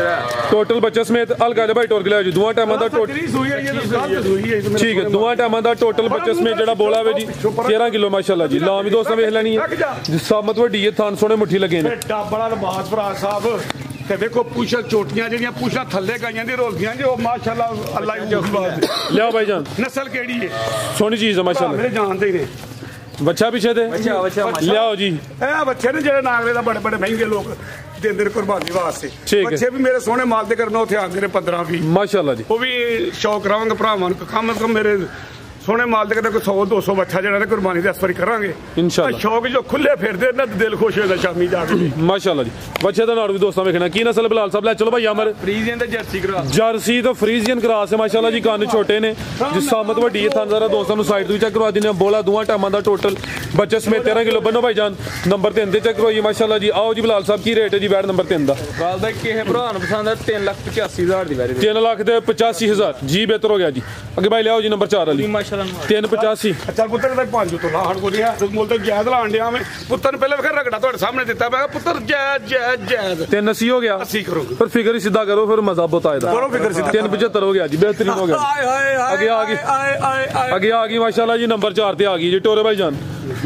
टोटल बच्चे समेत अलगा दे भाई टोर के ले जी दोवां टाइमां दा टोटल ਸੂਈ ਹੈ ਇਹ ਤਾਂ ਗੱਲ ਸੂਈ ਹੈ ठीक है दोवां टाइमां दा टोटल बच्चे समेत जेड़ा बोला वे जी 13 किलो माशाल्लाह जी। लाम भी दोस्तों वेख लेनी है जिसामत वड्डी है थान सोने मुट्ठी लगे ने ਡੱਬ ਵਾਲਾ ਲਿਬਾਸ ਭਰਾ ਸਾਹਿਬ ਤੇ ਵੇਖੋ ਪੁੱਛਲ ਚੋਟੀਆਂ ਜਿਹੜੀਆਂ ਪੁੱਛਾਂ ਥੱਲੇ ਗਾਈਆਂ ਦੀ ਰੋਲਦੀਆਂ ਜੀ ਉਹ ਮਾਸ਼ਾਅੱਲਾ ਅੱਲਾ ਹੀ ਉਸਵਾਦ लिया भाईजान ਨਸਲ ਕਿਹੜੀ ਹੈ सोनी चीज है माशाल्लाह। ਮੇਰੇ ਜਾਣਦੇ ਹੀ ਨੇ बच्चा पीछे दे लियाओ जी ਇਹ ਬੱਚੇ ਨੇ ਜਿਹੜੇ ਨਾਗਰੇ ਦਾ ਬੜੇ ਬੜੇ ਮਹਿੰਗੇ ਲੋਕ ਦਿੰਦੇ ਨੇ ਕੁਰਬਾਨੀ ਵਾਸਤੇ ਠੀਕ ਹੈ। ਬੱਚੇ ਵੀ ਮੇਰੇ ਸੋਹਣੇ ਮਾਲ ਦੇ ਕਰਨ ਉੱਥੇ ਆਉਂਦੇ ਨੇ 15 20 माशाल्लाह जी। ਉਹ ਵੀ ਸ਼ੌਕ ਕਰਾਵਾਂਗੇ ਭਰਾਵਾਂ ਨੂੰ ਕਮ ਸੇ ਕਮ ਮੇਰੇ ਸੋਹਣੇ ਮਾਲ ਦੇ ਕੋਈ 100 200 ਬੱਚਾ ਜਿਹੜਾ ਨੇ ਕੁਰਬਾਨੀ ਦੇ ਇਸ ਵਾਰੀ ਕਰਾਂਗੇ इंशाल्लाह ਸ਼ੌਕ ਜੋ ਖੁੱਲੇ ਫਿਰਦੇ ਇਹਨਾਂ ਦਾ ਦਿਲ ਖੁਸ਼ ਹੋ ਜਾਂਦਾ ਸ਼ਾਮੀ ਜਾ ਕੇ माशाल्लाह जी। बच्चे दा नाड़ भी दोस्तों वेखना की नस्ल बिलाल साहब ले चलो भाई अमर फ्रीजियन ते जर्सी करा जर्सी तो फ्रीजियन क्रॉस है माशाल्लाह जी। कान छोटे ने जिसामत वड्डी है थान जरा दोस्तों साइड तो चेक करवा दिने बोला दोवां टाइमां दा टोटल बच्चे समेत 13 किलो बनो भाईजान। नंबर 3 ते चेक करवाइए माशाल्लाह जी। आओ जी बिलाल साहब की रेट है जी बैट नंबर 3 दा गाल दा किहे भरा ਨੂੰ ਪਸੰਦ ਹੈ 3,85,000 ਦੀ ਵੈਰੀ 3,85,000 जी बेहतर हो गया जी। आगे भाई ले आओ जी नंबर 4 वाली माशाल्लाह 3,85 ਚੱਲ ਪੁੱਤਰ ਤੇ 5 ਤੋਂ ਲਾਹਣ ਕੋ ਨਹੀਂ ਹੈ ਮੁੱਲ ਤੇ ਜਾਇਜ਼ ਲਾਣ ਡਿਆ ਮੈਂ ਪੁੱਤਰ ਨੂੰ ਪਹਿਲੇ ਵਖਰ ਰਗੜਾ ਤੁਹਾਡੇ ਸਾਹਮਣੇ ਦਿੱਤਾ ਮੈਂ ਪੁੱਤਰ ਜਾਇਜ਼ 380 हो गया 80 ਕਰੋਗੇ फिर फिगर ही सीधा करो फिर मजा बताए करो फिगर सीधा। 375 हो गया जी बेहतरीन हो गया। आगे आ गई आगे आ गई माशाल्लाह जी। नंबर 4 ते आ गई जी टोरे भाईजान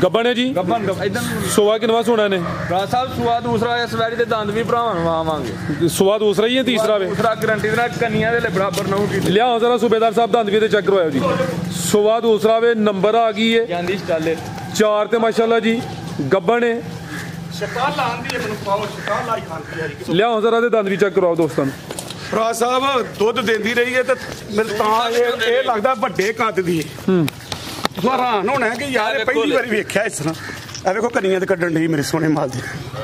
गब्बन है जी ਗੱਬਨ ਇਦਾਂ सुबह किनवा सोना ने ਭਰਾ ਸਾਹਿਬ ਸੁਆ ਦੂਸਰਾ ਇਸ ਵੈਰੀ ਦੇ ਦੰਦ ਵੀ ਭਰਾਵਾਂ ਨੂੰ ਆਵਾਂਗੇ सुबह दूसरा ही है तीसरा वे ਦੂਸਰਾ ਗਰੰਟੀ ਦੇ ਨਾਲ ਕੰਨੀਆਂ ਦੇ ਬਰਾਬਰ ਨਾ ਹੋਗੀ लिया जरा सूबेदार साहब दंद भी ते चेक करवाओ जी। सुबह दूसरा वे नंबर आ गई है ਜਾਂਦੀ ਸਟਾਲੇ 4 ते माशाल्लाह जी गब्बन है ਸ਼ਕਾ ਲਾਂਦੀ ਹੈ ਮੈਨੂੰ ਪਾਓ ਸ਼ਕਾ ਲਾਈ ਖਾਂਦੀ ਹੈ लिया जरा दे दंद भी चेक करवाओ दोस्तों ਭਰਾ ਸਾਹਿਬ ਦੁੱਧ ਦਿੰਦੀ ਰਹੀ ਹੈ ਤੇ ਮੈਨੂੰ ਤਾਂ ਇਹ ਲੱਗਦਾ ਵੱਡੇ ਕੱਦ ਦੀ ਹੈ ਤੁਸੀਂ ਹੈਰਾਨ ਹੋਣਾ ਕਿ ਯਾਰ ਇਹ ਪਹਿਲੀ ਵਾਰੀ ਵੇਖਿਆ ਇਸ ਤਰ੍ਹਾਂ ਇਹ ਵੇਖੋ ਕੰਨੀਆਂ ਤੇ ਕੱਢਣ ਲਈ ਮੇਰੇ ਸੋਹਣੇ ਮਾਲ ਦੀ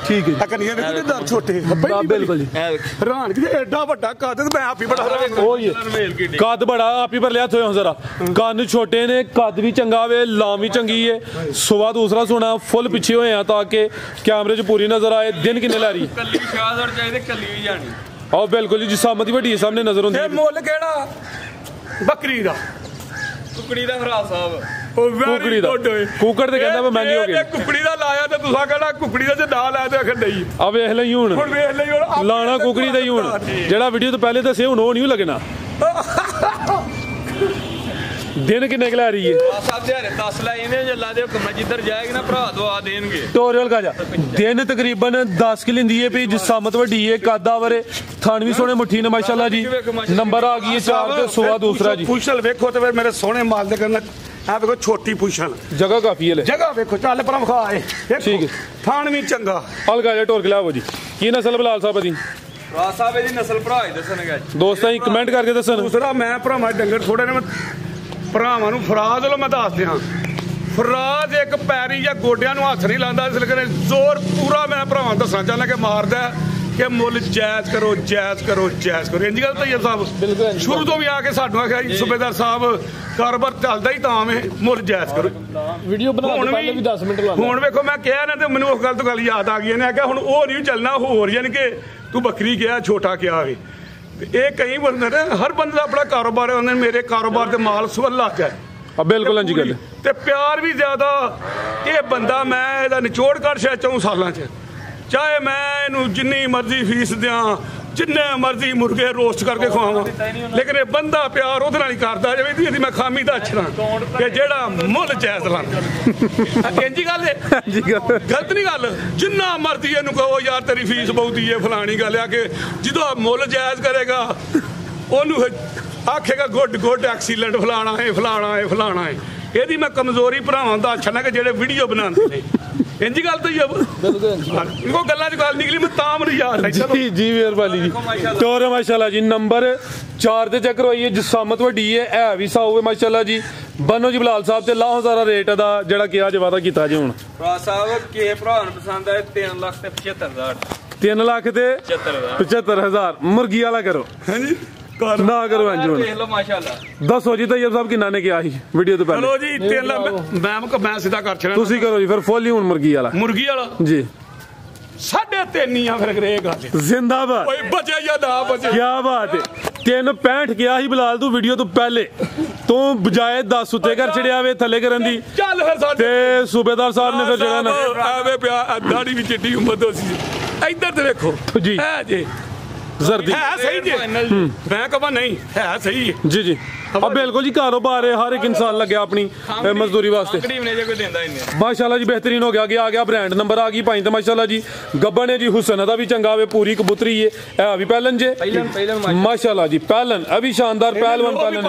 ठीक है ਆ ਕੰਨੀਆਂ ਵੇਖੋ ਤੇ ਦਰ ਛੋਟੇ बिल्कुल जी। ਹੈਰਾਨ ਕਿ ਐਡਾ ਵੱਡਾ ਕੱਦ ਤੇ ਮੈਂ ਆਪ ਹੀ ਬੜਾ ਹੈਰਾਨ ओ ये कद बड़ा आप ही पर लिया थोड़ा जरा कान छोटे ने कद भी चंगा वे लाम भी चंगी है। सुबह दूसरा सोना फुल पीछे हुए हैं ताकि कैमरे च पूरी नजर आए। दिन किन्ने लै रही ਕੱਲੀ ਸ਼ਾਹਜ਼ਰ ਚਾਹੀਦੇ ਕੱਲੀ ਵੀ जानी आओ बिल्कुल जी जिसामत वड्डी सामने नजर ਇਹ होंदी ਮੁੱਲ ਕਿਹੜਾ ਬੱਕਰੀ ਦਾ ਕੁਕੜੀ ਦਾ ਭਰਾ ਸਾਹਿਬ ਕੁਕੜੀ ਦਾ ਕੁੱਕੜ ਤੇ ਕਹਿੰਦਾ ਮੈਂ ਮਹਿੰਗੀ ਹੋ ਗਈ ਕੁਕੜੀ ਦਾ ਲਾਇਆ ਤੇ ਤੁਸੀਂ ਕਹਿੰਦਾ ਕੁਕੜੀ ਦਾ ਜੇ ਨਾ ਲਾਇਆ ਤੇ ਆਖਰ ਨਹੀਂ ਆ ਵੇਖ ਲਈ ਹੁਣ ਹੁਣ ਵੇਖ ਲਈ ਹੁਣ ਲਾਣਾ ਕੁਕੜੀ ਦਾ ਹੀ ਹੁਣ ਜਿਹੜਾ ਵੀਡੀਓ ਤੋਂ ਪਹਿਲੇ ਦੱਸੇ ਹੁਣ ਉਹ ਨਹੀਂ ਲੱਗਣਾ। दिन किन्ने के लै रही है ਸਾਹਿਬ ਦੇ 10 ਲੈ ਇਹਨੇ ਜੱਲਾ ਦੇ ਹੁਕਮ ਨਾਲ ਜਿੱਧਰ ਜਾਏਗੀ ਨਾ ਭਰਾ ਦਵਾ ਦੇਣਗੇ टोरियल का जा दिन तकरीबन 10 की लिंदी है भी जिसामत वड्डी है कादा वरे थान भी सोने मुट्ठी ने माशाल्लाह जी। नंबर आ गई है 4 ते सुबह दूसरा जी। ਪੁੱਛਲ ਵੇਖੋ ਤੇ ਫਿਰ ਮੇਰੇ ਸੋਹਣੇ ਮਾਲ ਦੇ ਕਰਨ ਆ ਵੇਖੋ ਛੋਟੀ ਪੁੱਛਲ जगह काफी है ले ਜਗ੍ਹਾ ਵੇਖੋ ਚੱਲ ਪਰ ਵਿਖਾ ਏ ਠੀਕ ਹੈ। ਥਾਣ ਵੀ ਚੰਗਾ अलगा जा टोर के लाओ जी की नस्ल बिलाल साहब दी ਭਰਾ ਸਾਹਿਬ ਇਹਦੀ ਨਸਲ ਭਰਾ ਹੀ ਦੱਸਣਗੇ दोस्तां कमेंट करके दसन ਦੂਸਰਾ ਮੈਂ ਭਰਾਵਾਂ ਡੰਗਰ ਥੋੜੇ ਨੇ ਮੈਂ ਭਰਾਵਾਂ ਨੂੰ ਫਰਾਜ਼ ਵੱਲੋਂ ਮੈਂ ਦੱਸ ਦਿਆਂ ਫਰਾਜ਼ ਇੱਕ ਪੈਰੀ ਜਾਂ ਗੋਡਿਆਂ ਨੂੰ ਹੱਥ ਨਹੀਂ ਲਾਉਂਦਾ ਇਸ ਲਈ ਜ਼ੋਰ ਪੂਰਾ ਮੈਂ ਭਰਾਵਾਂ ਦੱਸਣਾ ਚਾਹੁੰਦਾ ਕਿ ਮਾਰਦਾ ਕਿ ਮੁੱਲ ਜਾਇਜ਼ ਕਰੋ ਜਾਇਜ਼ ਕਰੋ ਜਾਇਜ਼ ਕਰੋ ਇੰਜ ਗੱਲ ਤਈਰ ਸਾਹਿਬ ਸ਼ੁਰੂ ਤੋਂ ਵੀ ਆ ਕੇ ਸਾਨੂੰ ਆਖਿਆ ਜੀ ਸੂਬੇਦਾਰ ਸਾਹਿਬ ਕਾਰੋਬਾਰ ਚੱਲਦਾ ਹੀ ਤਾਂ ਵੇ ਮੁੱਲ ਜਾਇਜ਼ ਕਰੋ ਵੀਡੀਓ ਬਣਾ ਕੇ ਪਹਿਲੇ ਵੀ 10 ਮਿੰਟ ਲਾਉਂਦਾ ਹੁਣ ਵੇਖੋ ਮੈਂ ਕਿਹਾ ਨਾ ਤੇ ਮੈਨੂੰ ਉਸ ਗੱਲ ਤੋਂ ਗੱਲ ਯਾਦ ਆ ਗਈ ਇਹਨੇ ਆਖਿਆ ਹੁਣ ਉਹ ਨਹੀਂ ਚੱਲਣਾ ਹੋਰ ਯਾਨੀ ਕਿ ਤੂੰ ਬੱਕਰੀ ਕਿਹਾ ਛੋਟਾ ਕਿਹਾ ਵੇ ਇਹ ਕਈ ਬੰਦੇ ਨੇ ਹਰ ਬੰਦੇ ਦਾ ਆਪਣਾ ਕਾਰੋਬਾਰ ਹੈ ਉਹਨੇ ਮੇਰੇ ਕਾਰੋਬਾਰ ਤੇ ਮਾਲ ਸੁਵਲ ਲੱਗ ਗਿਆ अब बिल्कुल अंजी गल ਤੇ ਪਿਆਰ ਵੀ ਜ਼ਿਆਦਾ ਇਹ ਬੰਦਾ ਮੈਂ ਇਹਦਾ ਨਿਚੋੜ ਕਰ ਸ਼ਾਇਦ 4 ਸਾਲਾਂ 'ਚ ਚਾਹੇ ਮੈਂ ਇਹਨੂੰ ਜਿੰਨੀ ਮਰਜ਼ੀ ਫੀਸ ਦਿਆਂ ਜਿੰਨੇ ਮਰਜ਼ੀ ਮੁਰਗੇ ਰੋਸਟ ਕਰਕੇ ਖਵਾਵਾਂ ਲੇਕਿਨ ਇਹ ਬੰਦਾ ਪਿਆਰ ਉਹਦੇ ਨਾਲ ਹੀ ਕਰਦਾ ਜਿਵੇਂ ਇਹਦੀ ਮੈਂ ਖਾਮੀ ਦਾ ਅੱਛਣਾ ਕਿ ਜਿਹੜਾ ਮੁੱਲ ਜਾਇਜ਼ ਲਾਂਦਾ ਇੰਜੀ ਗੱਲ ਹੈ ਗਲਤ ਨਹੀਂ ਗੱਲ ਜਿੰਨਾ ਮਰਜ਼ੀ ਇਹਨੂੰ ਕਹੋ ਯਾਰ ਤੇਰੀ ਫੀਸ ਬਹੁਤੀ ਹੈ ਫਲਾਣੀ ਗੱਲ ਆ ਕਿ ਜਦੋਂ ਮੁੱਲ ਜਾਇਜ਼ ਕਰੇਗਾ ਉਹਨੂੰ ਆਖੇਗਾ ਗੁੱਡ ਐਕਸੀਲੈਂਟ ਫਲਾਣਾ ਹੈ ਇਹਦੀ ਮੈਂ ਕਮਜ਼ੋਰੀ ਭਰਾਵਾਂ ਦਾ ਅੱਛਾ ਕਿ ਜਿਹੜੇ ਵੀਡੀਓ ਬਣਾਉਂਦੇ ਨੇ ਇੰਜੀ ਗੱਲ ਤਾਂ ਹੀ ਬਿਲਕੁਲ ਗੱਲਾਂ ਚ ਗੱਲ ਨਿਕਲੀ ਮੈਂ ਤਾਂ ਮੈਨੂੰ ਯਾਦ ਜੀ ਮਿਹਰਬਾਨੀ ਜੀ ਟੋਰ ਮਾਸ਼ਾਅੱਲਾ ਜੀ ਨੰਬਰ 4 ਤੇ ਚੈੱਕ ਕਰਵਾਈਏ ਜਸਾਮਤ ਵੱਡੀ ਹੈ ਵੀ ਸਾਊ ਹੈ ਮਾਸ਼ਾਅੱਲਾ ਜੀ ਬਨੋ ਜੀ ਬਲਾਲ ਸਾਹਿਬ ਤੇ ਲਾਹੋ ਸਾਰਾ ਰੇਟ ਦਾ ਜਿਹੜਾ ਕਿਹਾ ਜੇ ਵਾਦਾ ਕੀਤਾ ਜੀ ਹੁਣ ਭਰਾ ਸਾਹਿਬ ਕੀ ਭਰਾ ਨੂੰ ਪਸੰਦ ਆਏ 3 ਲੱਖ ਤੇ 75000 3 ਲੱਖ ਤੇ 75000 ਮੁਰਗੀ ਵਾਲਾ ਕਰੋ ਹਾਂਜੀ ਨਾ ਕਰੋ ਅੰਜ ਹੁਣ ਦੇਖ ਲਓ ਮਾਸ਼ਾਅੱਲਾ ਦੱਸੋ ਜੀ ਤੈਯਬ ਸਾਹਿਬ ਕਿੰਨਾ ਨੇ ਕਿਹਾ ਸੀ ਵੀਡੀਓ ਤੋਂ ਪਹਿਲਾਂ ਚਲੋ ਜੀ 3 ਲੱਖ ਮੈਂ ਸਿੱਧਾ ਕਰ ਛੜਾਂ ਤੁਸੀਂ ਕਰੋ ਜੀ ਫਿਰ ਫੁੱਲ ਹੀ ਹੁਣ ਮੁਰਗੀ ਵਾਲਾ ਜੀ 3.5 ਹੀ ਆ ਫਿਰ ਇਹ ਗੱਲ ਜ਼ਿੰਦਾਬਾਦ ਓਏ ਬਚੇ ਜਾਂ ਨਾ ਬਚੇ ਕੀ ਬਾਤ ਹੈ 365 ਕਿਹਾ ਸੀ ਬਲਾਲ ਤੂੰ ਵੀਡੀਓ ਤੋਂ ਪਹਿਲੇ ਤੂੰ ਬਜਾਏ 10 ਉੱਤੇ ਕਰ ਛੜਿਆ ਵੇ ਥੱਲੇ ਕਰਨ ਦੀ ਚੱਲ ਫਿਰ ਸਾਡੇ ਤੇ ਸੂਬੇਦਾਰ ਸਾਹਿਬ ਨੇ ਫਿਰ ਜਿਹੜਾ ਨਾ ਆਵੇ ਪਿਆ ਦਾੜੀ ਵੀ ਚਿੱਟੀ ਉਮਰ ਤੋਂ ਸੀ ਇੱਧਰ ਤੇ ਵੇਖੋ ਜੀ ਹੈ ਜੀ ਜ਼ਰਦੀ ਹੈ ਸਹੀ ਜੀ ਮੈਂ ਕਹਾਂ ਨਹੀਂ ਹੈ ਸਹੀ ਜੀ ਜੀ अब बिल्कुल जी कारोबार है हर एक इंसान लगे अपनी मजदूरी वास्ते माशाल्लाह जी बेहतरीन हो गया आ गया ब्रांड नंबर आ गई पाई तो माशाल्लाह जी गब्बन है जी हुसन दा भी चंगा वे पूरी कबूतरी है अभी पहलन जे माशाल्लाह जी पहलन अभी शानदार पहलवान पहलन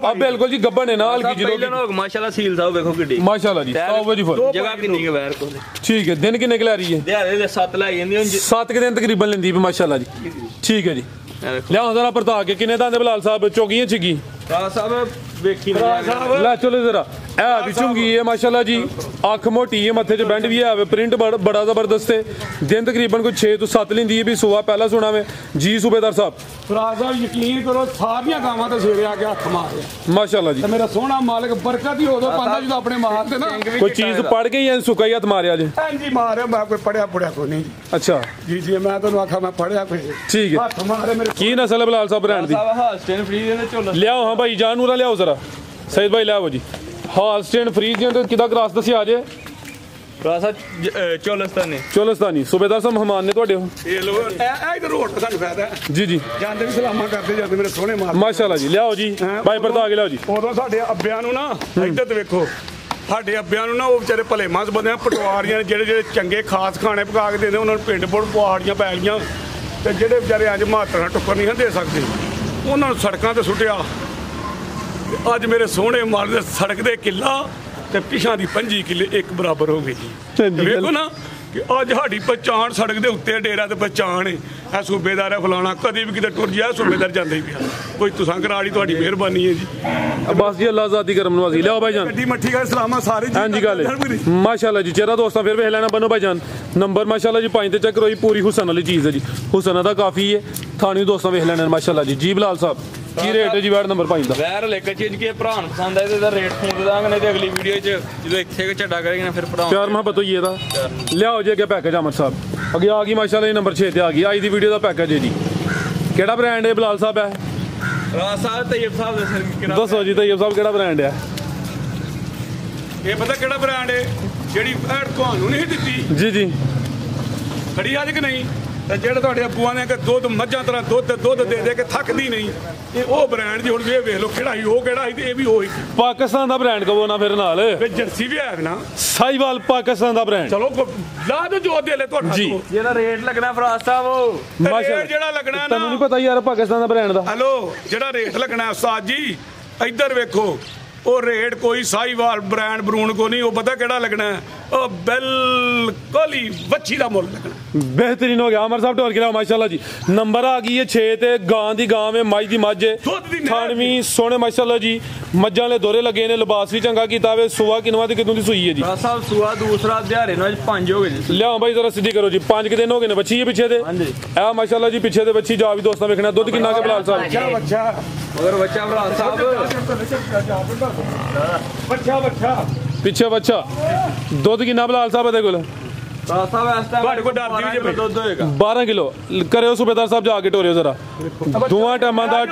अब बिल्कुल जी गब्बन है ना हल्की जी माशाल्लाह सील साहब देखो किड्डी माशाल्लाह जी साहब जी फुल जगह कितनी है वैर को ठीक है दिन कितने के ला रही है दिहाड़े दे 7 लाई जंदी 7 के दिन तकरीबन लेंदी माशाल्लाह जी ठीक है जी ਲਿਆਓ ਜ਼ਰਾ ਪਰਤਾ ਕੇ ਕਿੰਨੇ ਦਾ ਦੇ ਬਲਾਲ ਸਾਹਿਬ ਚੋਗੀਆਂ ਚਿੱਗੀ ਭਰਾ ਸਾਹਿਬ ਵੇਖੀ ਲੈ ਚਲੋ ਜ਼ਰਾ ਇਹ ਵੀ ਚੁੰਗੀ ਹੈ ਮਾਸ਼ਾਅੱਲਾ ਜੀ ਅੱਖ ਮੋਟੀ ਹੈ ਮੱਥੇ 'ਚ ਬੈਂਡ ਵੀ ਹੈ ਪ੍ਰਿੰਟ ਬੜਾ ਜ਼ਬਰਦਸਤ ਹੈ ਦਿਨ ਤਕਰੀਬਨ ਕੋਈ 6 ਤੋਂ 7 ਲੈਂਦੀ ਹੈ ਵੀ ਸੁਆ ਪਹਿਲਾ ਸੁਣਾ ਵੇ ਜੀ ਸੂਬੇਦਾਰ ਸਾਹਿਬ ਭਰਾ ਸਾਹਿਬ ਯਕੀਨ ਕਰੋ ਸਾਰੀਆਂ ਗਾਵਾਂ ਤੇ ਸਵੇਰੇ ਆ ਕੇ ਹੱਥ ਮਾਰਿਆ ਮਾਸ਼ਾਅੱਲਾ ਜੀ ਤੇ ਮੇਰਾ ਸੋਹਣਾ ਮਾਲਕ ਬਰਕਤ ਹੀ ਉਦੋਂ ਪਾਉਂਦਾ ਜਦੋਂ ਆਪਣੇ ਮਾਰ ਤੇ ਨਾ ਕੋਈ ਚੀਜ਼ ਪੜ ਕੇ ਜਾਂ ਸੁੱਕਾ ਹੀ ਹੱਥ ਮਾਰਿਆ ਜੇ ਹਾਂਜੀ ਮਾਰਿਆ ਮੈਂ ਕੋਈ ਪੜਿਆ ਕੋਈ ਨਹੀਂ ਅੱਛਾ ਜੀ ਜੀ ਮੈਂ ਤੁਹਾਨੂੰ ਆਖਾ ਮੈਂ ਪੜਿਆ ਕੋਈ ਠੀਕ ਹੈ ਹੱਥ ਮਾਰੇ ਮੇਰੇ ਕੀ ਨਸਲ ਹੈ ਬਲਾਲ ਸਾਹਿਬ ਬ੍ਰਾਂਡ ਦੀ ਹਾਲਸਟੇਨ ਫ੍ਰੀ ਦੇ ਝੋਲਾ ਲਿਆਓ ਹਾਂ ਭਾਈ ਜਾਨ ਨੂਰਾ ਲਿਆਓ ਜ਼ਰਾ ਸਈਦ ਭਾਈ ਲਿਆਓ ਜੀ ਹਾਲਸਟੇਨ ਫ੍ਰੀਜ਼ ਦੀਆਂ ਕਿਦਾ ਕਰਾਸ ਦੱਸਿਆ ਜੇ ਭਰਾ ਸਾਹਿਬ ਚੋਲਸਤਾਨੀ ਸੂਬੇਦਾਰ ਸਾਹਿਬ ਮਹਿਮਾਨ ਨੇ ਤੁਹਾਡੇ ਇਹ ਲੋ ਇਹ ਇਧਰ ਰੋਡ ਤੇ ਸਾਨੂੰ ਫਾਇਦਾ ਜੀ ਜੀ ਜਾਂਦੇ ਵੀ ਸਲਾਮਾਂ ਕਰਦੇ ਜਾਂਦੇ ਮੇਰੇ ਸੋਹਣੇ ਮਾਰ ਮਾਸ਼ਾਅੱਲਾ ਜੀ ਲਿਆਓ ਜੀ ਭਾਈ ਪਰਤਾ ਕੇ ਲਿਆਓ ਜੀ ਉਦੋਂ ਸਾਡੇ ਅੱਬਿਆਂ ਨੂੰ ਨਾ ਇੱਧਰ ਤੇ ਵੇਖੋ ਸਾਡੇ ਅੱਬਿਆਂ ਨੂੰ ਨਾ ਉਹ ਵਿਚਾਰੇ ਭਲੇ ਮਾਸ ਬੰਦੇ ਪਟਵਾਰੀਆਂ ਜਿਹੜੇ ਚੰਗੇ ਖਾਸ ਖਾਣੇ ਪਕਾ ਕੇ ਦਿੰਦੇ ਉਹਨਾਂ ਨੂੰ ਪਿੰਡ ਪੁੜ ਪਹਾੜੀਆਂ ਪੈ ਗਈਆਂ ਤੇ ਜਿਹੜੇ ਵਿਚਾਰੇ ਅੱਜ ਮਾਤਰਾ ਟੁੱਕਰ ਨਹੀਂ ਦੇ ਸਕਦੇ ਉਹਨਾਂ ਨੂੰ ਸੜਕਾਂ ਤੇ ਸੁੱਟਿਆ ਅੱਜ ਮੇਰੇ ਸੋਹਣੇ ਮਾਰ ਦੇ ਸੜਕ ਦੇ ਕਿੱਲਾ ਤੇ ਪਿਛਾਂ ਦੀ 5 ਕਿੱਲੇ ਇੱਕ ਬਰਾਬਰ ਹੋ ਗਈ ਜੀ ਵੇਖੋ ਨਾ ਕਿ ਅੱਜ ਸਾਡੀ ਪਛਾਣ ਸੜਕ ਦੇ ਉੱਤੇ ਡੇਰਾ ਤੇ ਪਛਾਣ ਹੈ ਇਹ ਸੂਬੇਦਾਰ ਹੈ ਫਲਾਣਾ ਕਦੀ ਵੀ ਕਿਤੇ ਟੁਰ ਜਾ ਸੂਬੇਦਾਰ ਜਾਂਦਾ ਹੀ ਪਿਆ ਕੋਈ ਤੁਸਾਂ ਕਰਾ ਵਾਲੀ ਤੁਹਾਡੀ ਮਿਹਰਬਾਨੀ ਹੈ ਜੀ ਬਸ ਜੀ ਅੱਲਾਹ ਜ਼ਾਤੀ ਕਰਮ ਨਵਾਜ਼ੀ ਲਿਆਓ ਭਾਈ ਜਾਨ ਗੱਡੀ ਮੱਠੀ ਕਰ ਸਲਾਮਾ ਸਾਰੇ ਜੀ ਹਾਂਜੀ ਗੱਲ ਮਾਸ਼ਾਅੱਲਾ ਜੀ ਚਿਹਰਾ ਦੋਸਤਾਂ ਫਿਰ ਵੇਖ ਲੈਣਾ ਬਨੋ ਭਾਈ ਜਾਨ ਨੰਬਰ ਮਾਸ਼ਾਅੱਲਾ ਜੀ 5 ਤੇ ਚੈੱਕ ਕਰੋ ਜੀ ਪੂਰੀ ਹੁਸਨ ਵਾਲੀ ਚੀਜ਼ ਹੈ ਜੀ ਹੁਸਨ ਦਾ ਕਾਫੀ ਹੈ ਥਾਣੀ ਦੋਸਤਾਂ ਵੇਖ ਲੈਣਾ ਮਾਸ਼ਾਅੱਲਾ ਜੀ ਬਲਾਲ ਸਾਹਿਬ ਕੀ ਰੇਟ ਹੈ ਜੀ ਵੈਰ ਨੰਬਰ 5 ਦਾ ਵੈਰ ਲਿਖ ਚੀਜ਼ ਕੇ ਭਰਾ ਨੂੰ ਪਸੰਦ ਆਏ ਤੇ ਇਹਦਾ ਰੇਟ ਫੋਨ ਦਾਂਗੇ ਨਹੀਂ ਤੇ ਅਗਲੀ ਵੀਡੀਓ 'ਚ ਜਦੋਂ ਇੱਥੇ ਝੱਡਾ ਕਰੇਗੇ ਨਾ ਫਿਰ ਭਰਾ ਪਿਆਰ ਮੁਹੱਬਤ ਹੋਈ ਇਹਦਾ ਲਿਆਓ ਜੀ ਅੱਗੇ ਪੈਕੇਜ ਅਮਰ ਸਾਹਿਬ ਅੱਗੇ ਆ ਗਈ ਮਾਸ਼ਾਅੱਲਾ ਜੀ ਨੰਬਰ 6 ਤੇ ਆ ਗਈ ਅੱਜ ਦੀ ਵੀਡੀਓ ਦਾ ਪੈਕੇਜ ਹੈ ਜੀ ਕਿਹੜਾ ਬ੍ਰਾਂਡ ਹੈ ਬਲਾਲ ਸਾਹਿਬ ਹੈ ਰਾਜ ਸਾਹਿਬ ਤੈਯਬ ਸਾਹਿਬ ਦੱਸੋ ਜੀ ਤੈਯਬ ਸਾਹਿਬ ਕਿਹੜਾ ਬ੍ਰਾਂਡ ਹੈ ਇਹ ਪਤਾ ਕਿਹੜਾ ਬ੍ਰਾਂਡ ਹੈ ਜਿਹੜੀ ਐਡ ਤੁਹਾਨੂੰ ਨਹੀਂ ਦਿੱਤੀ ਜੀ ਜੀ ਖੜੀ ਅੱਜ ਕਿ ਨਹੀਂ ਤੇ ਜਿਹੜੇ ਤੁਹਾਡੇ ਅੱਬੂਆਂ ਨੇ ਕਿ ਦੁੱਧ ਮੱਝਾਂ ਤਰ੍ਹਾਂ ਦੁੱਧ ਦੇ ਕੇ ਥੱਕਦੀ ਨਹੀਂ ਇਹ ਉਹ ਬ੍ਰਾਂਡ ਜੀ ਹੁਣ ਇਹ ਵੇਖ ਲਓ ਕਿਹੜਾ ਸੀ ਉਹ ਕਿਹੜਾ ਸੀ ਤੇ ਇਹ ਵੀ ਉਹੀ ਪਾਕਿਸਤਾਨ ਦਾ ਬ੍ਰਾਂਡ ਕਹੋ ਨਾ ਫਿਰ ਨਾਲ ਜਰਸੀ ਵੀ ਹੈ ਨਾ ਸਾਈਵਾਲ ਪਾਕਿਸਤਾਨ ਦਾ ਬ੍ਰਾਂਡ ਚਲੋ ਲਾ ਦੋ ਜੋ ਦੇ ਲੈ ਤੁਹਾਡਾ ਜੀ ਜਿਹੜਾ ਰੇਟ ਲੱਗਣਾ ਫਰਾਜ਼ ਸਾਹਿਬ ਮਾਸ਼ਾਅੱਲਾ ਜਿਹੜਾ ਲੱਗਣਾ ਨਾ ਤੁਹਾਨੂੰ ਨਹੀਂ ਪਤਾ ਯਾਰ ਪਾਕਿਸਤਾਨ ਦਾ ਬ੍ਰਾਂਡ ਦਾ ਹੈਲੋ ਜਿਹੜਾ ਰੇਟ ਲੱਗਣਾ ਉਸਤਾਦ ਜੀ ਇੱਧਰ ਵੇਖੋ ਉਹ ਰੇਟ ਕੋਈ ਸਾਈਵਾਲ ਬ੍ਰਾਂਡ ਬਰੂਨ ਕੋ ਨਹੀਂ ਉਹ ਪਤਾ ਕਿਹੜਾ ਲੱਗਣਾ ਉਹ ਬਿਲਕੁਲ ਹੀ ਵੱਛੀ ਦਾ ਮੁੱਲ ਲੱਗਣਾ बेहतरीन हो गया अमर साहब टोर गिरा माशाल्लाह जी नंबर आ गई है 6 ते गां दी गां में मज दी मज थानवी सोने माशाल्लाह जी मज्जां वाले दोरे लगे ने लिबास भी चंगा कीता वे सुआ किनवा ते कितों दी सुई है जी साहब सुआ दूसरा दिहाड़े नु 5 हो गए जी लियाओ भाई जरा सीधी करो जी 5 के दिन हो गए ने बच्ची है पीछे ते ए माशाल्लाह जी पीछे ते बच्ची जा भी दोस्तां देखना दूध कितना के बलाल साहब बच्चा मगर बच्चा बलाल साहब बच्चा पीछे बच्चा दूध कितना बलाल साहब दे कोल 12 किलो करो सूबेदार साहब जाके टोरियो जरा दोवां टाइमां दा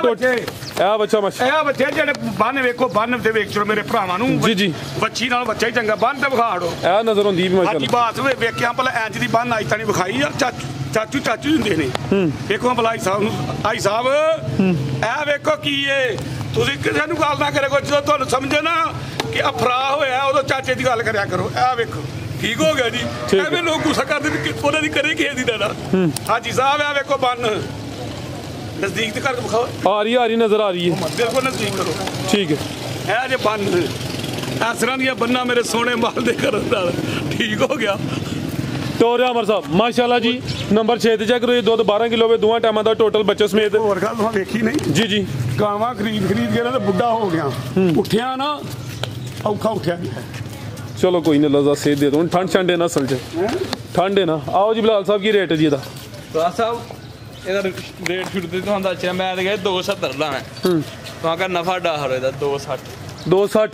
ਇਹ ਬੱਚਾ ਮੱਛੀ ਇਹ ਬੱਚੇ ਜਿਹੜੇ ਬੰਨ ਵੇਖੋ ਬੰਨ ਤੇ ਵੇਖ ਚਲੋ ਮੇਰੇ ਭਰਾਵਾਂ ਨੂੰ ਜੀ ਬੱਚੀ ਨਾਲ ਬੱਚਾ ਹੀ ਚੰਗਾ ਬੰਨ ਤੇ ਵਿਖਾੜੋ ਇਹ ਨਜ਼ਰ ਹੁੰਦੀ ਵੀ ਅੱਜ ਮਾਸ਼ਾਅੱਲਾ ਬਾਤ ਵੇਖਿਆ ਭਲਾ ਇੰਜ ਦੀ ਬੰਨ ਅੱਜ ਤਾਂ ਨਹੀਂ ਵਿਖਾਈ ਆ ਚਾਚੂ ਹੁੰਦੇ ਨੇ ਵੇਖੋ ਭਲਾ ਆਈ ਸਾਹਿਬ ਇਹ ਵੇਖੋ ਕੀ ਏ ਤੁਸੀਂ ਕਿਸੇ ਨੂੰ ਗੱਲ ਨਾ ਕਰੇ ਕੋਈ ਜਦੋਂ ਤੁਹਾਨੂੰ ਸਮਝੇ ਨਾ ਕਿ ਅਫਰਾ ਹੋਇਆ ਉਦੋਂ ਚਾਚੇ ਦੀ ਗੱਲ ਕਰਿਆ ਕਰੋ ਇਹ ਵੇਖੋ ਠੀਕ ਹੋ ਗਿਆ ਜੀ ਐਵੇਂ ਲੋਕ ਗੁੱਸਾ ਕਰਦੇ ਨੇ ਉਹਨਾਂ ਦੀ ਕਰੇ ਕਿਸੇ ਦੀ ਨਾ ਹਾਜੀ ਸਾਹਿਬ ਇਹ ਵੇਖੋ ਬੰਨ ਨਜ਼ਦੀਕ ਤੇ ਕਰਕੇ ਵਿਖਾਓ ਆ ਰਹੀ ਨਜ਼ਰ ਆ ਰਹੀ ਹੈ ਬਿਲਕੁਲ ਨਜ਼ਦੀਕ ਕਰੋ ਠੀਕ ਹੈ ਇਹ ਜੇ ਬੰਨ ਆਸਰਾਂ ਦੀਆਂ ਬੰਨਾਂ ਮੇਰੇ ਸੋਹਣੇ ਮਾਲ ਦੇ ਕਰਨ ਨਾਲ ਠੀਕ ਹੋ ਗਿਆ ਤੋਰਿਆ ਅਮਰ ਸਾਹਿਬ ਮਾਸ਼ਾਅੱਲਾ ਜੀ ਨੰਬਰ 6 ਤੇ ਚੈੱਕ ਕਰੋ ਦੁੱਧ 12 ਕਿਲੋ ਵੇ ਦੋਵਾਂ ਟਾਈਮਾਂ ਦਾ ਟੋਟਲ ਬੱਚੇ ਸਮੇਤ ਹੋਰ ਗੱਲ ਤਾਂ ਵੇਖੀ ਨਹੀਂ ਜੀ ਗਾਵਾਂ ਖਰੀਦ ਕੇ ਨਾ ਤੇ ਬੁੱਢਾ ਹੋ ਗਿਆ ਉੱਠਿਆ ਨਾ ਔਖਾ ਉੱਠਿਆ ਗਿਆ ਚਲੋ ਕੋਈ ਨਹੀਂ ਅੱਲਾ ਸੇਧ ਦੇ ਦੋ ਠੰਡ ਠੰਡੇ ਨਾ ਅਸਲ 'ਚ ਠੰਡੇ ਨਾ ਆਓ ਜੀ ਬਿਲਾਲ ਸਾਹਿਬ ਕੀ ਰੇਟ ਜੀ ਇਹਦਾ ਰਾਜ ਸਾਹਿਬ ਇਹਦਾ ਰੇਟ ਸ਼ੁਰੂ ਤੇ ਤੁਹਾਨੂੰ ਦੱਸਿਆ ਮੈਂ ਤਾਂ ਕਿਹਾ 270 ਲਾਣਾ ਤਾਂ ਕਰ ਨਫਾ ਡਾਹਰ ਇਹਦਾ 260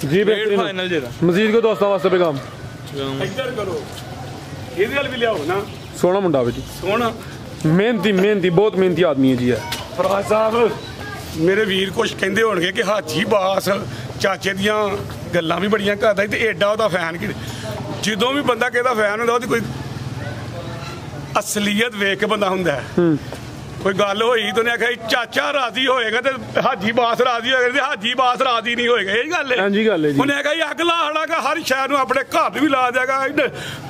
ਜੀ ਰੇਟ ਫਾਈਨਲ ਜਿਹੜਾ ਮਜ਼ੀਦ ਕੋ ਦੋਸਤਾਂ ਵਾਸਤੇ ਪੈਗਾਮ ਇੱਧਰ ਕਰੋ ਇਹਦੇ ਨਾਲ ਵੀ ਲਿਆਓ ਨਾ ਸੋਹਣਾ ਮੁੰਡਾ ਵੇ ਜੀ ਸੋਹਣਾ ਮਿਹਨਤੀ ਬਹੁਤ ਮਿਹਨਤੀ ਆਦਮੀ ਹੈ ਜੀ ਇਹ ਫਰਾਜ ਸਾਹਿਬ ਮੇਰੇ ਵੀਰ ਕੁਛ ਕਹਿੰਦੇ ਹੋਣਗੇ ਕਿ ਹਾਜੀ ਬਾਸ ਚਾਚੇ ਦੀਆਂ ਗੱਲਾਂ ਵੀ ਬੜੀਆਂ ਕਰਦਾ ਤੇ ਐਡਾ ਉਹਦਾ ਫੈਨ ਕਿ ਜਦੋਂ ਵੀ ਬੰਦਾ ਕਿਹਦਾ ਫੈਨ ਹੁੰਦਾ ਉਹਦੀ ਕੋਈ ਅਸਲੀਅਤ ਵੇਖ ਕੇ ਬੰਦਾ ਹੁੰਦਾ ਹੈ ਕੋਈ ਗੱਲ ਹੋਈ ਤਾਂ ਉਹਨੇ ਆਖਿਆ ਚਾਚਾ ਰਾਜ਼ੀ ਹੋਏਗਾ ਤੇ ਹਾਜੀ ਬਾਸ ਰਾਜ਼ੀ ਹੋਏਗਾ ਤੇ ਹਾਜੀ ਬਾਸ ਰਾਜ਼ੀ ਨਹੀਂ ਹੋਏਗਾ ਇਹ ਗੱਲ ਹੈ ਹਾਂਜੀ ਗੱਲ ਹੈ ਜੀ ਉਹਨੇ ਆਖਿਆ ਅੱਗ ਲਾੜਾਗਾ ਹਰ ਸ਼ਹਿਰ ਨੂੰ ਆਪਣੇ ਘਰ ਵੀ ਲਾ ਦੇਗਾ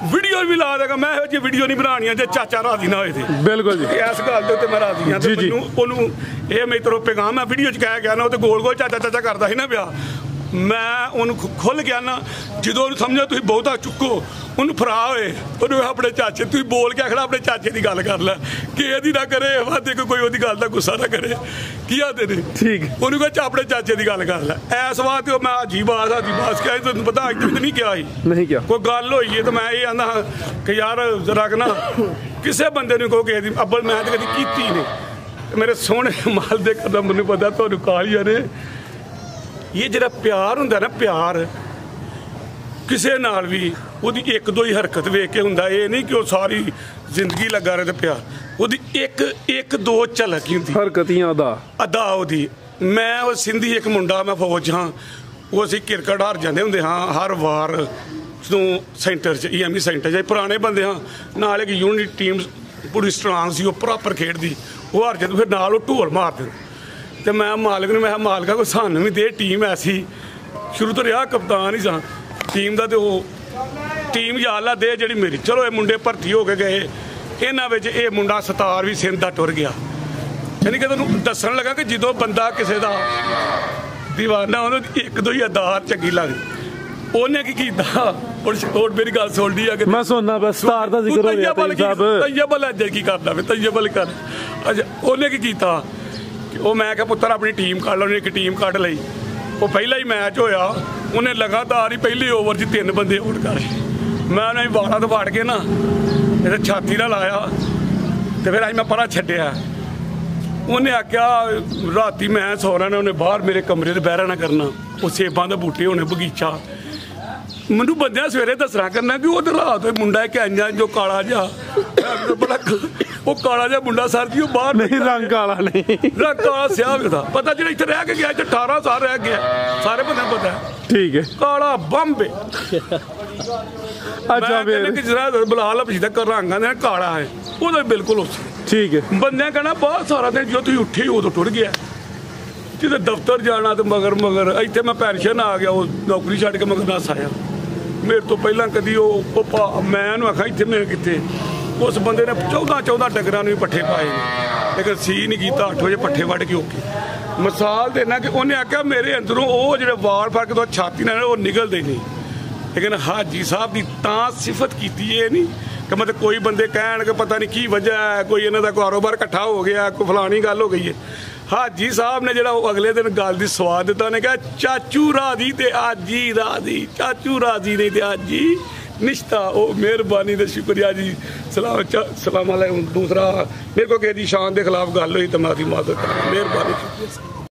ਵੀਡੀਓ ਵੀ ਲਾ ਦੇਗਾ ਮੈਂ ਇਹੋ ਜਿਹੀ ਵੀਡੀਓ ਨਹੀਂ ਬਣਾਉਣੀ ਜੇ ਚਾਚਾ ਰਾਜ਼ੀ ਨਾ ਹੋਏ ਤੇ ਬਿਲਕੁਲ ਜੀ ਇਸ ਗੱਲ ਦੇ ਉੱਤੇ ਮੈਂ ਰਾਜ਼ੀ ਹਾਂ ਤੇ ਮੈਨੂੰ ਉਹਨੂੰ ਇਹ ਮੇਰੇ ਤਰ੍ਹਾਂ ਪੈਗਾਮ ਮੈਂ ਵੀਡੀਓ 'ਚ ਕਹਿ ਗਿਆ ਨਾ ਉਹ ਤੇ ਗੋਲ ਚਾਚਾ ਕਰਦਾ ਸੀ ਨਾ ਵਿਆਹ ਮੈਂ ਉਹਨੂੰ ਖੁੱਲ ਗਿਆ ਨਾ ਜਦੋਂ ਉਹਨੂੰ ਸਮਝਿਆ ਤੁਸੀਂ ਬਹੁਤਾ ਚੁੱਕੋ ਉਹਨੂੰ ਫਰਾ ਹੋਏ ਉਹਨੂੰ ਆਪਣੇ ਚਾਚੇ ਤੁਸੀਂ ਬੋਲ ਕੇ ਆਖਣਾ ਆਪਣੇ ਚਾਚੇ ਦੀ ਗੱਲ ਕਰ ਲੈ ਕਿ ਇਹਦੀ ਨਾ ਕਰੇ ਵਾਦੇ ਕੋਈ ਉਹਦੀ ਗੱਲ ਦਾ ਗੁੱਸਾ ਨਾ ਕਰੇ ਕੀ ਆਦੇ ਨੇ ਠੀਕ ਉਹਨੂੰ ਕਹੇ ਆਪਣੇ ਚਾਚੇ ਦੀ ਗੱਲ ਕਰ ਲੈ ਐਸ ਵਾਰ ਤੇ ਮੈਂ ਹਾਜੀ ਬਾਸ ਕਿਹਾ ਤੁਹਾਨੂੰ ਪਤਾ ਅੱਜ ਤੱਕ ਨਹੀਂ ਕਿਹਾ ਸੀ ਨਹੀਂ ਕਿਹਾ ਕੋਈ ਗੱਲ ਹੋਈ ਹੈ ਤਾਂ ਮੈਂ ਇਹ ਆਂਦਾ ਕਿ ਯਾਰ ਜਰਾ ਨਾ ਕਿਸੇ ਬੰਦੇ ਨੂੰ ਕਹੋ ਕਿ ਇਹਦੀ ਅੱਬਲ ਮੈਂ ਤਾਂ ਕਦੀ ਕੀਤੀ ਨਹੀਂ ਮੇਰੇ ਸੋਹਣੇ ਮਾਲ ਦੇ ਕਦਮ ਮੈਨੂੰ ਪਤਾ ਤੁਹਾਨੂੰ ਕਾਲੀਆਂ ਨੇ ਇਹ ਜਿਹੜਾ ਪਿਆਰ ਹੁੰਦਾ ਨਾ ਪਿਆਰ ਕਿਸੇ ਨਾਲ ਵੀ ਉਹਦੀ ਇੱਕ ਦੋ ਹੀ ਹਰਕਤ ਵੇਖ ਕੇ ਹੁੰਦਾ ਇਹ ਨਹੀਂ ਕਿ ਉਹ ਸਾਰੀ ਜ਼ਿੰਦਗੀ ਲੱਗਾ ਰਹੇ ਤੇ ਪਿਆਰ ਉਹਦੀ ਇੱਕ ਦੋ ਝਲਕ ਹੀ ਹੁੰਦੀ ਹਰਕਤੀਆਂ ਅਦਾ ਉਹਦੀ ਮੈਂ ਉਹ ਸਿੰਧੀ ਇੱਕ ਮੁੰਡਾ ਮੈਂ ਫੌਜ ਹਾਂ ਉਹ ਅਸੀਂ ਕ੍ਰਿਕਟ ਹਾਰ ਜਾਂਦੇ ਹੁੰਦੇ ਹਾਂ ਹਰ ਵਾਰ ਜਦੋਂ ਸੈਂਟਰ 'ਚ EME ਸੈਂਟਰ 'ਚ ਪੁਰਾਣੇ ਬੰਦੇ ਹਾਂ ਨਾਲ ਇੱਕ ਯੂਨਿਟ ਟੀਮ ਪੂਰੀ ਸਟਰੋਂਗ ਸੀ ਉਹ ਪ੍ਰੋਪਰ ਖੇਡਦੀ ਉਹ ਹਾਰ ਜਾਂਦੇ ਫਿਰ ਨਾਲ ਉਹ ਢੋਲ ਮਾਰਦੇ ਤੇ ਮੈਂ ਮਾਲਕ ਨੂੰ ਮੈਂ ਕਿਹਾ ਮਾਲਕਾ ਕੋਈ ਸਾਨੂੰ ਵੀ ਦੇ ਟੀਮ ਐਸੀ ਸ਼ੁਰੂ ਤੋਂ ਰਿਹਾ ਕਪਤਾਨ ਹੀ ਸਾਂ ਟੀਮ ਦਾ ਤੇ ਉਹ ਟੀਮ ਯਾਲਾ ਦੇ ਜਿਹੜੀ ਮੇਰੀ ਚਲੋ ਇਹ ਮੁੰਡੇ ਭਰਤੀ ਹੋ ਕੇ ਗਏ ਇਹਨਾਂ ਵਿੱਚ ਇਹ ਮੁੰਡਾ ਸਤਾਰ ਵੀ ਸਿੰਧ ਦਾ ਟੁਰ ਗਿਆ ਯਾਨੀ ਕਿ ਤੁਹਾਨੂੰ ਦੱਸਣ ਲੱਗਾ ਕਿ ਜਦੋਂ ਬੰਦਾ ਕਿਸੇ ਦਾ ਦੀਵਾਨਾ ਉਹਨੂੰ ਇੱਕ ਦੋ ਹੀ ਅਦਾਰ ਚੰਗੀ ਲੱਗਦੀ ਉਹਨੇ ਕੀ ਕੀਤਾ ਹੁਣ ਮੇਰੀ ਗੱਲ ਸੁਣਦੀ ਆ ਕਿ ਮੈਂ ਸੁਣਨਾ ਬਸ ਸਤਾਰ ਦਾ ਜ਼ਿਕਰ ਹੋ ਰਿਹਾ ਸਾਹਿਬ ਤੈਯਬਲ ਅੱਜ ਕੀ ਕਰਦਾ ਵੇ ਤੈਯਬਲ ਕਰ ਅੱਛਾ ਉਹਨੇ ਕੀ ਕੀਤਾ ਉਹ ਮੈਂ ਕਿਹਾ ਪੁੱਤਰ ਆਪਣੀ ਟੀਮ ਕੱਢ ਲਓ ਇੱਕ ਟੀਮ ਕੱਢ ਲਈ ਉਹ ਪਹਿਲਾ ਹੀ ਮੈਚ ਹੋਇਆ ਉਹਨੇ ਲਗਾਤਾਰ ਹੀ ਪਹਿਲੇ ਓਵਰ 'ਚ 3 ਬੰਦੇ ਆਊਟ ਕਰੇ ਮੈਂ ਉਹਨਾਂ ਦੀ ਬਾਲਾਂ ਤੋਂ ਫੜ ਕੇ ਨਾ ਇਹਦੇ ਛਾਤੀ ਨਾਲ ਲਾਇਆ ਤੇ ਫਿਰ ਅੱਜ ਮੈਂ ਪਰਾਂ ਛੱਡਿਆ ਉਹਨੇ ਆਖਿਆ ਰਾਤੀ ਮੈਂ ਸੌ ਰਹਿਣਾ ਉਹਨੇ ਬਾਹਰ ਮੇਰੇ ਕਮਰੇ ਦੇ ਬਹਿ ਰਹਿਣਾ ਕਰਨਾ ਉਹ ਸੇਬਾਂ ਦੇ ਬੂਟੇ ਹੋਣੇ ਬਗੀਚਾ ਮੈਨੂੰ ਬੰਦਿਆਂ ਸਵੇਰੇ ਦੱਸਣਾ ਕਰਨਾ ਕਿ ਉਹ ਤੇ ਰਾਤ ਹੋਏ ਮੁੰਡਾ ਇੱਕ ਇੰਨਾ ਜੋ ਕਾਲਾ ਜਿਹਾ ਬੜਾ ਉਹ ਕਾਲਾ ਜਿਹਾ ਮੁੰਡਾ ਸਰ ਜੀ ਉਹ ਬਾਹਰ ਨਹੀਂ ਰੰਗ ਕਾਲਾ ਨਹੀਂ ਰੰਗ ਕਾਲਾ ਸਿਆਹ ਵੇਖਦਾ ਪਤਾ ਜਿਹੜਾ ਇੱਥੇ ਰਹਿ ਕੇ ਗਿਆ 18 ਸਾਲ ਰਹਿ ਗਿਆ ਸਾਰੇ ਬੰਦੇ ਨੂੰ ਪਤਾ ਠੀਕ ਹੈ ਕਾਲਾ ਬੰਬੇ ਅੱਛਾ ਫਿਰ ਕਿ ਜਰਾ ਬਲਾਲ ਭਜੀਦਾ ਕਰ ਰੰਗਾਂ ਦੇ ਕਾਲਾ ਹੈ ਉਹਦਾ ਬਿਲਕੁਲ ਉਸ ਠੀਕ ਹੈ ਬੰਦਿਆਂ ਕਹਿਣਾ ਬਹੁਤ ਸਾਰਾ ਦਿਨ ਜਦੋਂ ਤੁਸੀਂ ਉੱਠੇ ਉਦੋਂ ਟੁੱਟ ਗਿਆ ਜਿੱਦੇ ਦਫ਼ਤਰ ਜਾਣਾ ਤੇ ਮਗਰ ਇੱਥੇ ਮੈਂ ਪੈਨਸ਼ਨ ਆ ਗਿਆ ਉਹ ਨੌਕਰੀ ਛੱਡ ਕੇ ਮਗਰ ਨਸ ਆਇਆ ਮੇਰੇ ਤੋਂ ਪਹਿਲਾਂ ਕਦੀ ਉਹ ਮੈਂ ਉਹਨੂੰ ਆਖਾਂ ਇੱਥੇ ਮੈਂ ਕਿੱਥੇ ਉਸ ਬੰਦੇ ਨੇ 14 ਡੰਗਰਾਂ ਨੂੰ ਵੀ ਪੱਠੇ ਪਾਏ ਲੇਕਿਨ ਸੀ ਨਹੀਂ ਕੀਤਾ 8 ਵਜੇ ਪੱਠੇ ਵੱਢ ਕੇ ਓਕੇ ਮਿਸਾਲ ਦੇਣਾ ਕਿ ਉਹਨੇ ਆਖਿਆ ਮੇਰੇ ਅੰਦਰੋਂ ਉਹ ਜਿਹੜੇ ਵਾਲ ਫਰਕ ਤੋਂ ਛਾਤੀ ਨਾਲ ਉਹ ਨਿਕਲਦੇ ਨਹੀਂ ਲੇਕਿਨ ਹਾਜੀ ਸਾਹਿਬ ਦੀ ਤਾਂ ਸਿਫਤ ਕੀਤੀ ਇਹ ਨਹੀਂ ਕਿ ਮਤਲਬ ਕੋਈ ਬੰਦੇ ਕਹਿਣ ਕਿ ਪਤਾ ਨਹੀਂ ਕੀ ਵਜ੍ਹਾ ਹੈ ਕੋਈ ਇਹਨਾਂ ਦਾ ਕਾਰੋਬਾਰ ਇਕੱਠਾ ਹੋ ਗਿਆ ਕੋਈ ਫਲਾਣੀ ਗੱਲ ਹੋ ਗਈ ਹੈ ਹਾਜੀ ਸਾਹਿਬ ਨੇ ਜਿਹੜਾ ਉਹ ਅਗਲੇ ਦਿਨ ਗੱਲ ਦੀ ਸਵਾਦ ਦਿੱਤਾ ਉਹਨੇ ਕਿਹਾ ਚਾਚੂ ਰਾਜੀ ਤੇ ਆਜੀ ਰਾਜੀ ਚਾਚੂ ਰਾਜੀ ਨਹੀਂ ਤੇ ਆਜੀ ਨਿਸ਼ਤਾ ਉਹ ਮਿਹਰਬਾਨੀ ਤੇ ਸ਼ੁਕਰੀਆ ਜੀ ਸਲਾਮ ਅਲੈਕੁਮ ਦੂਸਰਾ ਮੇਰੇ ਕੋ ਕਿਸੇ ਦੀ ਸ਼ਾਨ ਦੇ ਖਿਲਾਫ ਗੱਲ ਹੋਈ ਤਾਂ ਮੈਂ ਉਹਦੀ ਮਦਦ ਕਰਾਂ ਮਿਹਰਬਾਨੀ ਸ਼ੁਕਰੀਆ